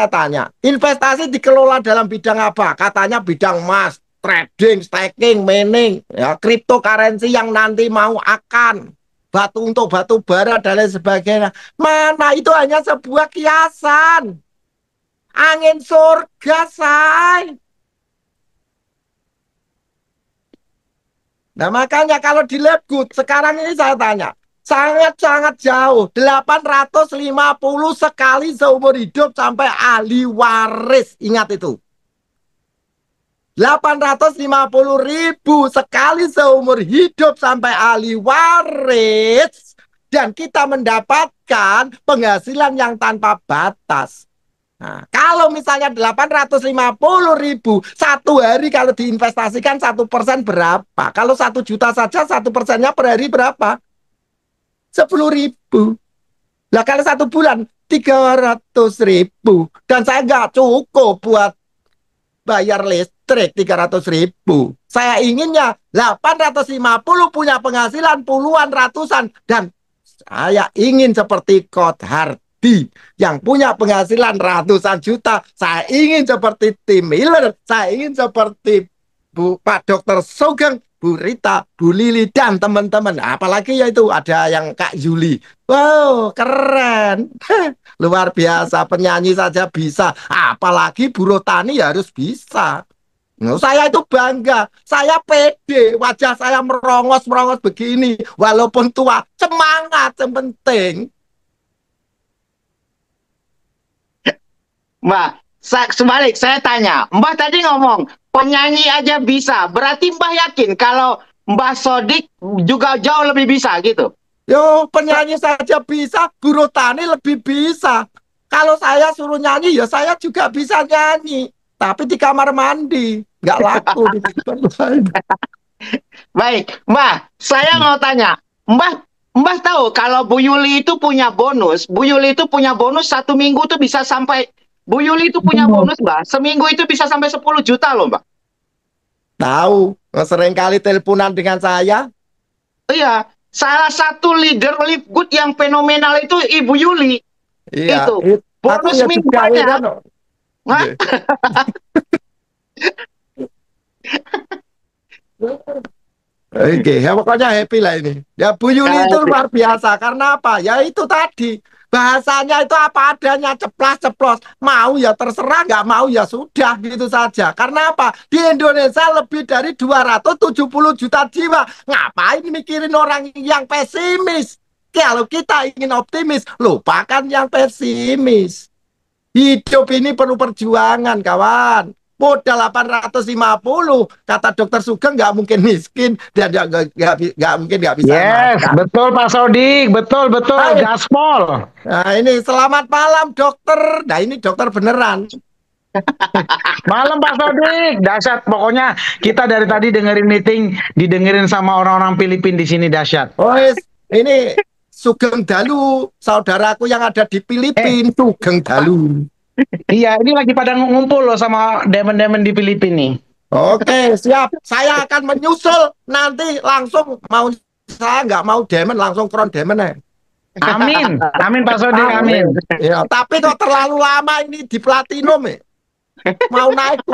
B: tanya, investasi dikelola dalam bidang apa? Katanya bidang emas, trading, staking, mining, ya, cryptocurrency yang nanti mau akan untuk batu bara dan lain sebagainya. Mana itu hanya sebuah kiasan. Angin surga, say. Nah, makanya kalau di Lipgood sekarang ini saya tanya, sangat-sangat jauh, 850 sekali seumur hidup sampai ahli waris. Ingat itu. 850.000 sekali seumur hidup sampai ahli waris. Dan kita mendapatkan penghasilan yang tanpa batas. Nah, kalau misalnya 850.000 satu hari kalau diinvestasikan 1% berapa? Kalau 1 juta saja 1%-nya per hari berapa? 10.000. Nah kalau 1 bulan 300.000 dan saya nggak cukup buat bayar listrik 300.000. Saya inginnya 850 punya penghasilan puluhan ratusan dan saya ingin seperti Coach Hardy yang punya penghasilan ratusan juta. Saya ingin seperti Tim Miller. Saya ingin seperti Pak Dr. Sugeng, Bu Rita, Bu Lili, dan teman-teman. Apalagi yaitu ada yang Kak Yuli. Wow, keren. Luar biasa, penyanyi saja bisa. Apalagi buruh tani harus bisa. Nah, saya itu bangga, saya pede, wajah saya merongos-merongos begini. Walaupun tua, semangat yang penting.
A: Mbak, sebalik saya tanya, Mbak tadi ngomong penyanyi aja bisa, berarti Mbak yakin kalau Mbak Sodik juga jauh lebih bisa gitu?
B: Yo, penyanyi saja bisa, buruh tani lebih bisa. Kalau saya suruh nyanyi, ya saya juga bisa nyanyi. Tapi di kamar mandi, nggak laku di tempat lain.
A: Baik, Mbak, saya mau tanya, Mbak tahu kalau Bu Yuli itu punya bonus, Bu Yuli itu punya bonus 1 minggu tuh bisa sampai, Bu Yuli itu punya bonus, Mbak, seminggu itu bisa sampai 10 juta loh, Mbak.
B: Tahu, sering kali teleponan dengan saya.
A: Iya, salah satu leader Lipgood yang fenomenal itu Ibu Yuli.
B: Iya,
A: itu bonus mingguannya.
B: Kan, Oke, ya pokoknya happy lah ini. Ya Bu Yuli itu luar biasa. Karena apa? Ya itu tadi. Bahasanya itu apa adanya, ceplas-ceplos. Mau ya terserah, nggak mau ya sudah, gitu saja. Karena apa? Di Indonesia lebih dari 270 juta jiwa. Ngapain mikirin orang yang pesimis? Kalau kita ingin optimis, lupakan yang pesimis. Hidup ini perlu perjuangan, kawan. Modal 850, kata Dokter Sugeng nggak mungkin miskin dan nggak mungkin nggak bisa.
D: Yes, makan. Betul Pak Sodik, betul gaspol.
B: Nah ini selamat malam dokter. Nah ini dokter beneran.
D: Malam Pak Sodik, dahsyat. Pokoknya kita dari tadi dengerin meeting, didengerin sama orang-orang Filipina di sini dahsyat.
B: Oh ini Sugeng Dalu, saudaraku yang ada di Filipina, Sugeng Dalu.
D: Iya, ini lagi pada ngumpul loh sama demon-demon di Filipina nih.
B: Oke, siap. Saya akan menyusul nanti langsung mau, saya nggak mau demon, langsung kron demon ya.
D: Amin, amin Pak Sodik, amin.
B: Ya, tapi kok terlalu lama ini di platinum ya. Mau naik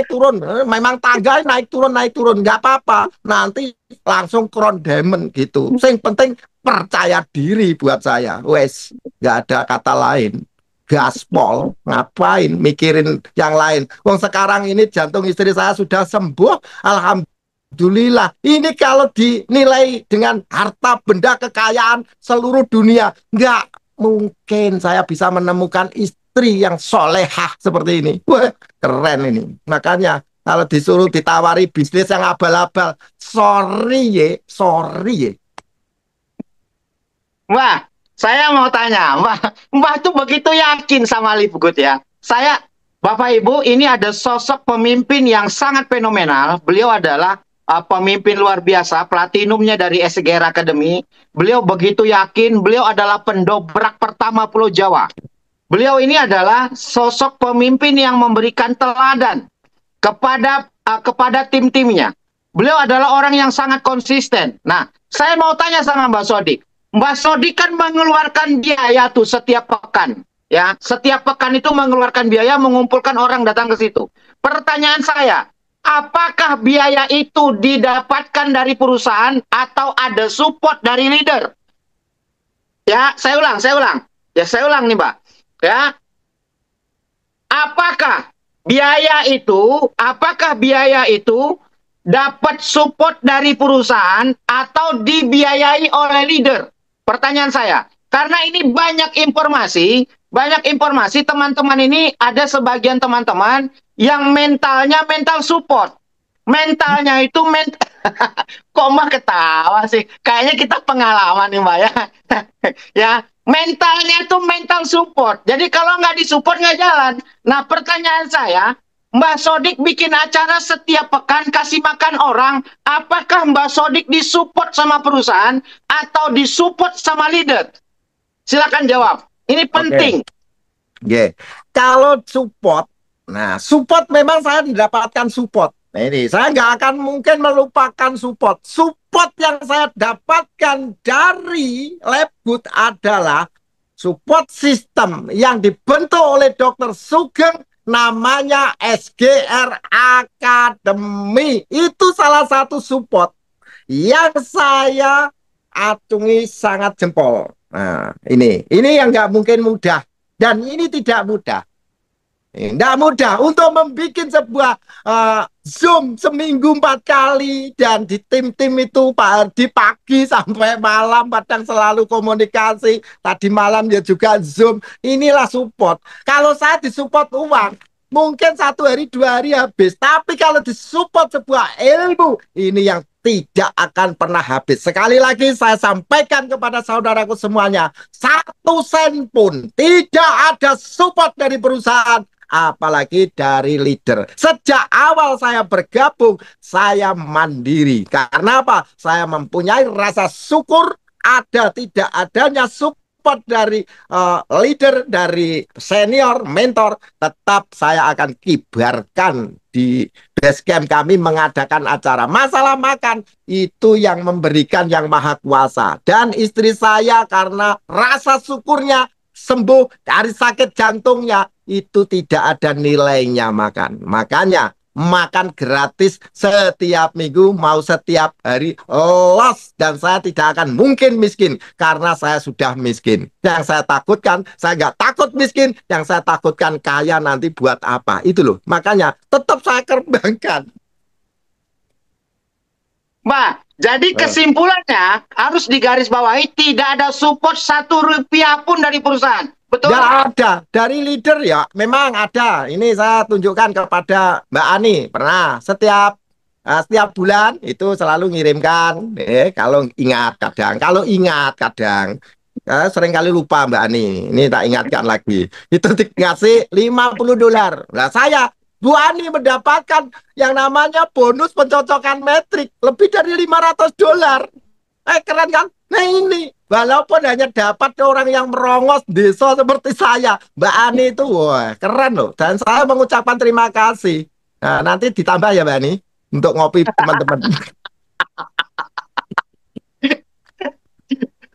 B: turun. Memang tangga naik turun, nggak apa-apa. Nanti langsung kron demon gitu. Yang penting percaya diri buat saya. Wes, nggak ada kata lain. Gaspol, ngapain mikirin yang lain? Wong sekarang ini jantung istri saya sudah sembuh, alhamdulillah. Ini kalau dinilai dengan harta benda kekayaan seluruh dunia, nggak mungkin saya bisa menemukan istri yang solehah seperti ini. Wah, keren ini. Makanya kalau disuruh ditawari bisnis yang abal-abal, sorry ye.
A: Wah, saya mau tanya, Mbak tuh begitu yakin sama Lipgood ya. Bapak Ibu, ini ada sosok pemimpin yang sangat fenomenal. Beliau adalah pemimpin luar biasa, platinumnya dari SGR Academy. Beliau begitu yakin, beliau adalah pendobrak pertama Pulau Jawa. Beliau ini adalah sosok pemimpin yang memberikan teladan kepada tim-timnya. Beliau adalah orang yang sangat konsisten. Nah, saya mau tanya sama Mbak Sodik. Mbak Sodik kan mengeluarkan biaya tuh setiap pekan. Ya, setiap pekan itu mengeluarkan biaya mengumpulkan orang datang ke situ. Pertanyaan saya, apakah biaya itu didapatkan dari perusahaan atau ada support dari leader? Ya, saya ulang. Ya, saya ulang nih, Mbak. Ya, apakah biaya itu dapat support dari perusahaan atau dibiayai oleh leader? Pertanyaan saya. Karena ini banyak informasi teman-teman ini ada sebagian teman-teman yang mentalnya mental support. Mentalnya itu kok mah ketawa sih? Kayaknya kita pengalaman nih, Mbak ya. Ya, mentalnya itu mental support. Jadi kalau nggak disupport nggak jalan. Nah, pertanyaan saya, Mbak Sodik bikin acara setiap pekan kasih makan orang, apakah Mbak Sodik disupport sama perusahaan atau disupport sama leader? Silakan jawab. Ini penting.
B: Oke. Kalau support, nah support memang saya mendapatkan support. Nah ini, saya nggak akan mungkin melupakan support. Support yang saya dapatkan dari Labgood adalah support system yang dibentuk oleh Dr. Sugeng, namanya SGR Academy. Itu salah satu support yang saya acungi sangat jempol. Nah, ini yang nggak mungkin mudah, dan ini tidak mudah. Tidak mudah untuk membuat sebuah Zoom seminggu 4 kali, dan di tim-tim itu di pagi sampai malam kadang selalu komunikasi. Tadi malam ya juga Zoom. Inilah support. Kalau saya disupport uang, mungkin 1 hari 2 hari habis. Tapi kalau disupport sebuah ilmu, ini yang tidak akan pernah habis. Sekali lagi saya sampaikan kepada saudaraku semuanya, 1 sen pun tidak ada support dari perusahaan, apalagi dari leader. Sejak awal saya bergabung, saya mandiri. Karena apa? Saya mempunyai rasa syukur ada tidak adanya support dari leader, dari senior, mentor, tetap saya akan kibarkan. Di base camp kami mengadakan acara. Masalah makan itu yang memberikan Yang Maha Kuasa. Dan istri saya karena rasa syukurnya sembuh dari sakit jantungnya, itu tidak ada nilainya makan. Makanya makan gratis setiap minggu, mau setiap hari, los. Dan saya tidak akan mungkin miskin, karena saya sudah miskin. Yang saya takutkan, saya nggak takut miskin. Yang saya takutkan kaya nanti buat apa. Itu loh, makanya tetap saya kembangkan.
A: Mbak, jadi kesimpulannya harus digarisbawahi, tidak ada support 1 rupiah pun dari perusahaan. Betul?
B: Nggak ada. Dari leader ya memang ada. Ini saya tunjukkan kepada Mbak Ani. Pernah setiap bulan itu selalu ngirimkan. Kalau ingat kadang. Sering kali lupa Mbak Ani. Ini tak ingatkan lagi. Itu dikasih $50. Nah saya, Bu Ani mendapatkan yang namanya bonus pencocokan metrik lebih dari $500. Keren kan? Nah ini, walaupun hanya dapat orang yang merongos desa seperti saya, Mbak Ani itu wah, keren loh. Dan saya mengucapkan terima kasih. Nah, nanti ditambah ya Mbak Ani untuk ngopi teman-teman.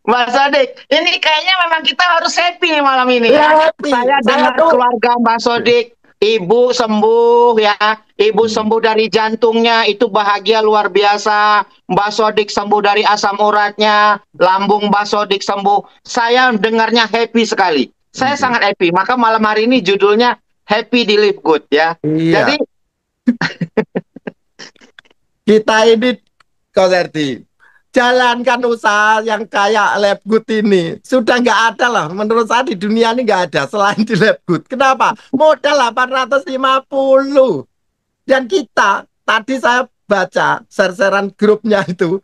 A: Mbak Sodik, ini kayaknya memang kita harus happy nih malam ini.
B: Ya, happy.
A: Saya dengar keluarga Mbak Sodik, ibu sembuh ya, ibu sembuh dari jantungnya, itu bahagia luar biasa. Mbak Sodik sembuh dari asam uratnya, lambung Mbak Sodik sembuh. Saya dengarnya happy sekali. Saya sangat happy. Maka malam hari ini judulnya Happy di Live Good ya.
B: Iya.
A: Jadi
B: kita ini Koserti, jalankan usaha yang kayak Labgood ini. Sudah nggak ada lah, menurut saya di dunia ini nggak ada selain di Labgood. Kenapa? Modal 850. Dan kita, tadi saya baca share-sharean grupnya itu,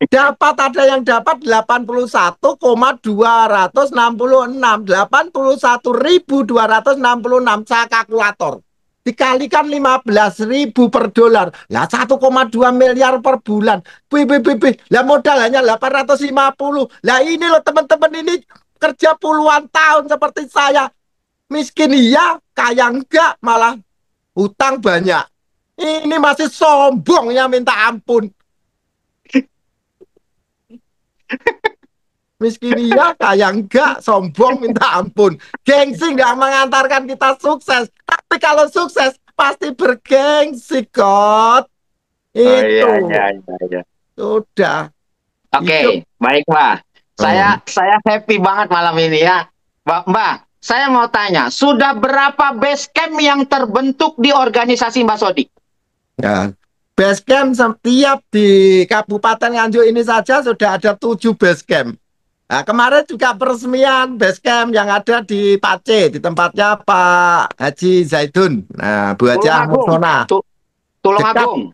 B: ada yang dapat 81,266, 81.266. Saya kalkulator, dikalikan 15.000 per dolar, lah 1,2 miliar per bulan. Lah modal hanya 850. Lah ini loh teman-teman, ini kerja puluhan tahun seperti saya. Miskin iya, kaya enggak, malah hutang banyak. Ini masih sombongnya minta ampun. Miskin iya, kaya enggak, sombong minta ampun. Gengsi nggak mengantarkan kita sukses. Tapi kalau sukses, pasti bergengsi, Kot.
A: Oh iya,
B: Itu.
A: iya, iya, iya.
B: Sudah.
A: Oke, baik Mbak. Saya happy banget malam ini ya. Mbak, saya mau tanya, sudah berapa base camp yang terbentuk di organisasi Mbak Sodik?
B: Ya. Base camp setiap di Kabupaten Nganjuk ini saja sudah ada 7 base camp. Nah, kemarin juga peresmian base camp yang ada di Pace, di tempatnya Pak Haji Zaidun. Nah, Bu Haji Ahmad Sona.
A: Tulungagung.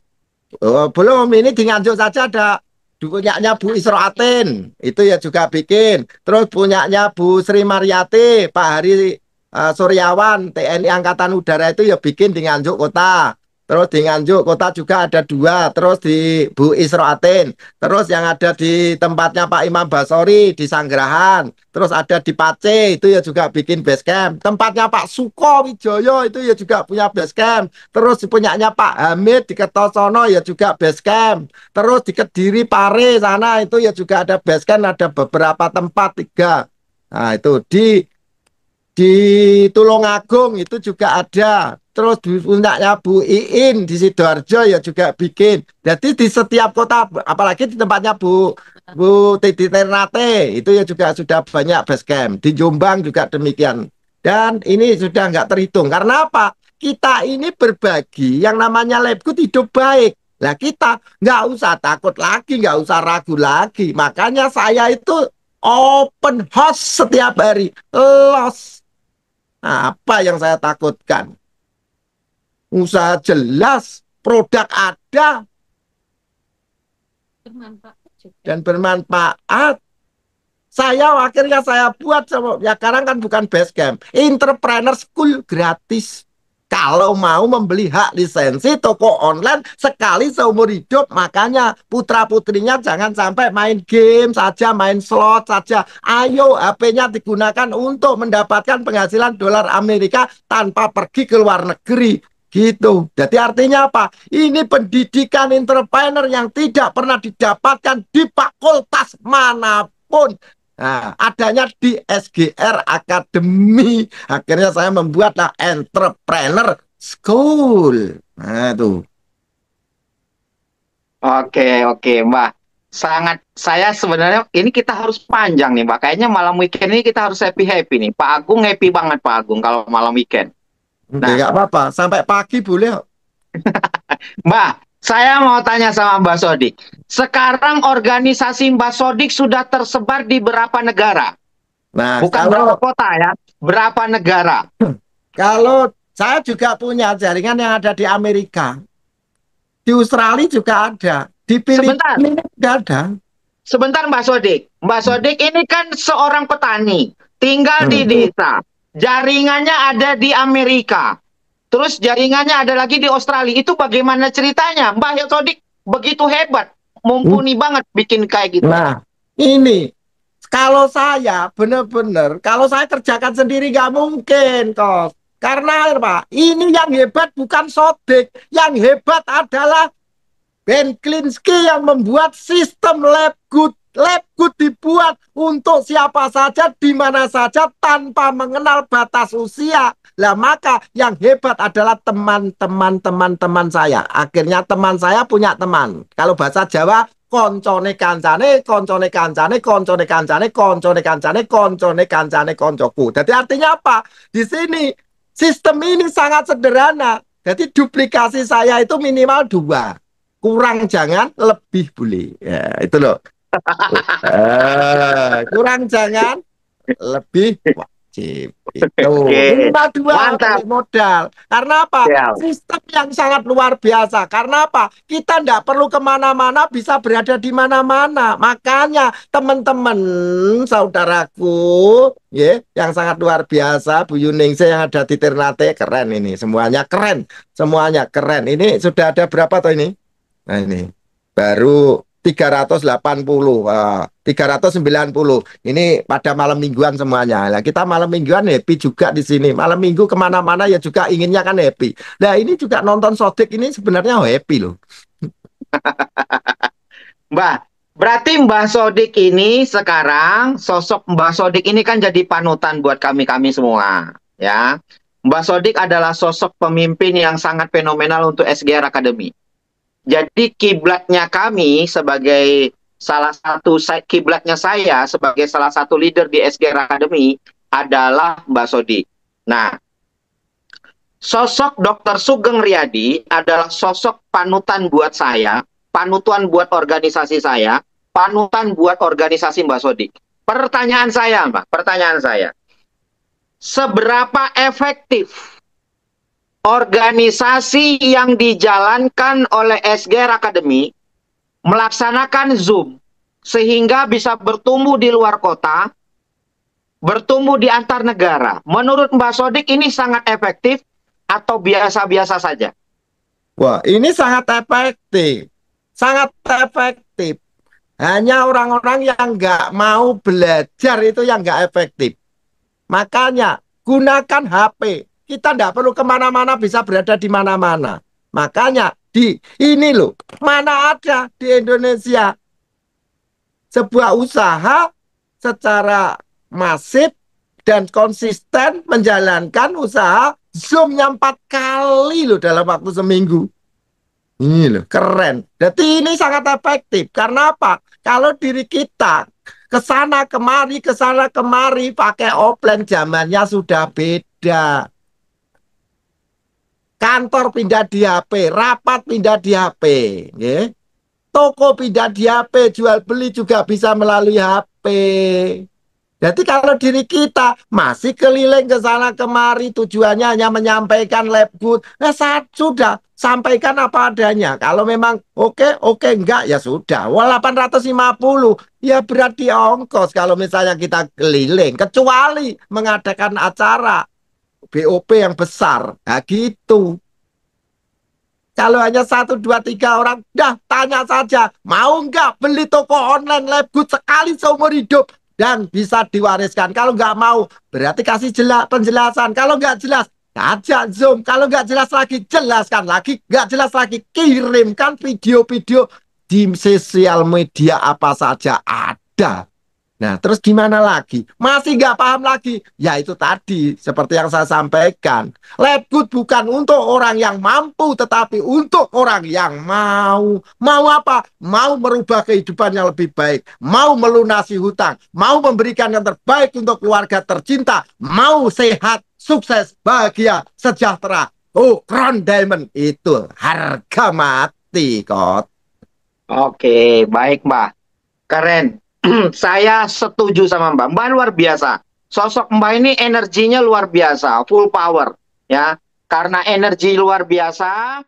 B: Oh, belum, ini di Nganjuk saja ada punyanya Bu Isroatin, itu ya juga bikin. Terus punyanya Bu Sri Mariati, Pak Hari Suryawan, TNI Angkatan Udara itu ya bikin di Nganjuk Kota. Terus di Nganjuk Kota juga ada 2, terus di Bu Isroatin, terus yang ada di tempatnya Pak Imam Basori di Sanggrahan, terus ada di Pace itu ya juga bikin base camp. Tempatnya Pak Suko Wijoyo itu ya juga punya base camp. Terus punyanya Pak Hamid di Kertosono ya juga base camp. Terus di Kediri Pare sana itu ya juga ada base camp, ada beberapa tempat 3. Nah itu di Tulungagung itu juga ada. Terus punyanya Bu Iin di Sidoarjo ya juga bikin. Jadi di setiap kota, apalagi di tempatnya Bu Titi Ternate, itu ya juga sudah banyak base camp. Di Jombang juga demikian. Dan ini sudah nggak terhitung. Karena apa? Kita ini berbagi yang namanya Labgood hidup baik. Nah kita nggak usah takut lagi, nggak usah ragu lagi. Makanya saya itu open house setiap hari. Los. Nah, apa yang saya takutkan? Usaha jelas, produk ada, dan bermanfaat. Akhirnya saya buat, ya sekarang kan bukan base camp, entrepreneur school gratis. Kalau mau membeli hak lisensi toko online sekali seumur hidup, makanya putra-putrinya jangan sampai main game saja, main slot saja. Ayo HP-nya digunakan untuk mendapatkan penghasilan dolar Amerika tanpa pergi ke luar negeri. Gitu. Jadi artinya apa? Ini pendidikan entrepreneur yang tidak pernah didapatkan di fakultas manapun. Nah, adanya di SGR Academy. Akhirnya saya membuatlah Entrepreneur School. Nah, itu.
A: Oke, Mbak. Saya sebenarnya ini kita harus panjang nih, Mbak. Kayaknya malam weekend ini kita harus happy-happy nih. Pak Agung happy banget, Pak Agung, kalau malam weekend.
B: Nah, nggak apa-apa, sampai pagi boleh.
A: Mbak, saya mau tanya sama Mbak Sodik. Sekarang organisasi Mbak Sodik sudah tersebar di berapa negara?
B: Nah,
A: bukan berapa kota ya, berapa negara?
B: Kalau saya juga punya jaringan yang ada di Amerika, di Australia juga ada, di Filipina juga ada.
A: Sebentar Mbak Sodik. Mbak Sodik ini kan seorang petani, tinggal di desa. Jaringannya ada di Amerika. Terus jaringannya ada lagi di Australia. Itu bagaimana ceritanya? Mbak Sodik begitu hebat. Mumpuni banget bikin kayak gitu.
B: Nah, ini. Kalau saya benar-benar, kalau saya kerjakan sendiri nggak mungkin, Kos. Karena apa? Ini yang hebat bukan Sodik. Yang hebat adalah Ben Klinsky yang membuat sistem Labgood. Labgood dibuat untuk siapa saja, di mana saja, tanpa mengenal batas usia. Lah maka yang hebat adalah teman-teman saya. Akhirnya teman saya punya teman. Kalau bahasa Jawa, koncone kancane, koncone kancane, koncone kancane, koncone kancane, koncone kancane, koncoku. Jadi artinya apa? Di sini sistem ini sangat sederhana. Jadi duplikasi saya itu minimal 2. Kurang jangan, lebih boleh. Ya, itu loh. Kurang jangan, lebih wajib. Itu minimal 2 modal. Karena apa? Sistem yang sangat luar biasa. Karena apa? Kita tidak perlu kemana-mana, bisa berada di mana-mana. Makanya teman-teman, saudaraku, ya, yang sangat luar biasa, Bu Yuningsih yang ada di Ternate, keren ini. Semuanya keren. Semuanya keren. Ini sudah ada berapa toh ini? Nah ini baru 380. 390. Ini pada malam mingguan semuanya. Nah, kita malam mingguan happy juga di sini. Malam minggu kemana-mana ya juga inginnya kan happy. Nah, ini juga nonton Sodik ini sebenarnya happy loh.
A: Mbah, berarti Mbah Sodik ini sekarang, sosok Mbah Sodik ini kan jadi panutan buat kami-kami semua, ya. Mbah Sodik adalah sosok pemimpin yang sangat fenomenal untuk SGR Academy. Jadi kiblatnya kami sebagai kiblatnya saya sebagai salah satu leader di SGR Academy adalah Mbah Sodik. Nah, sosok Dr. Sugeng Riyadi adalah sosok panutan buat saya, panutan buat organisasi saya, panutan buat organisasi Mbak Sodik. Pertanyaan saya, Mbak, pertanyaan saya. Seberapa efektif organisasi yang dijalankan oleh SGR Academy melaksanakan Zoom sehingga bisa bertumbuh di luar kota, bertumbuh di antar negara? Menurut Mbak Sodik ini sangat efektif atau biasa-biasa saja?
B: Wah, ini sangat efektif. Sangat efektif. Hanya orang-orang yang nggak mau belajar itu yang nggak efektif. Makanya gunakan HP. Kita nggak perlu kemana-mana, bisa berada di mana-mana. Makanya ini loh, mana ada di Indonesia sebuah usaha secara masif dan konsisten menjalankan usaha Zoom-nya 4 kali loh dalam waktu seminggu. Ini loh, keren. Jadi ini sangat efektif. Karena apa? Kalau diri kita kesana kemari pakai offline, zamannya sudah beda. Kantor pindah di HP, rapat pindah di HP, ya. Toko pindah di HP, jual beli juga bisa melalui HP. Jadi kalau diri kita masih keliling ke sana kemari, tujuannya hanya menyampaikan lab good, nah sudah sampaikan apa adanya. Kalau memang oke, enggak ya sudah. Wah, 850 ya berarti ongkos kalau misalnya kita keliling, kecuali mengadakan acara BOP yang besar. Nah gitu. Kalau hanya 1, 2, 3 orang, dah tanya saja, mau nggak beli toko online lab good sekali seumur hidup dan bisa diwariskan. Kalau nggak mau, berarti kasih penjelasan. Kalau nggak jelas, ajak Zoom. Kalau nggak jelas lagi, jelaskan lagi. Nggak jelas lagi, kirimkan video-video di sosial media apa saja ada. Nah, terus gimana lagi? Masih nggak paham lagi? Ya itu tadi, seperti yang saya sampaikan. Lab good bukan untuk orang yang mampu, tetapi untuk orang yang mau. Mau apa? Mau merubah kehidupannya lebih baik. Mau melunasi hutang. Mau memberikan yang terbaik untuk keluarga tercinta. Mau sehat, sukses, bahagia, sejahtera. Oh, Crown Diamond itu harga mati, Kot.
A: Oke, baik, Mbak. Keren. Saya setuju sama Mbak. Mbak luar biasa. Sosok Mbak ini energinya luar biasa, full power, ya. Karena energi luar biasa,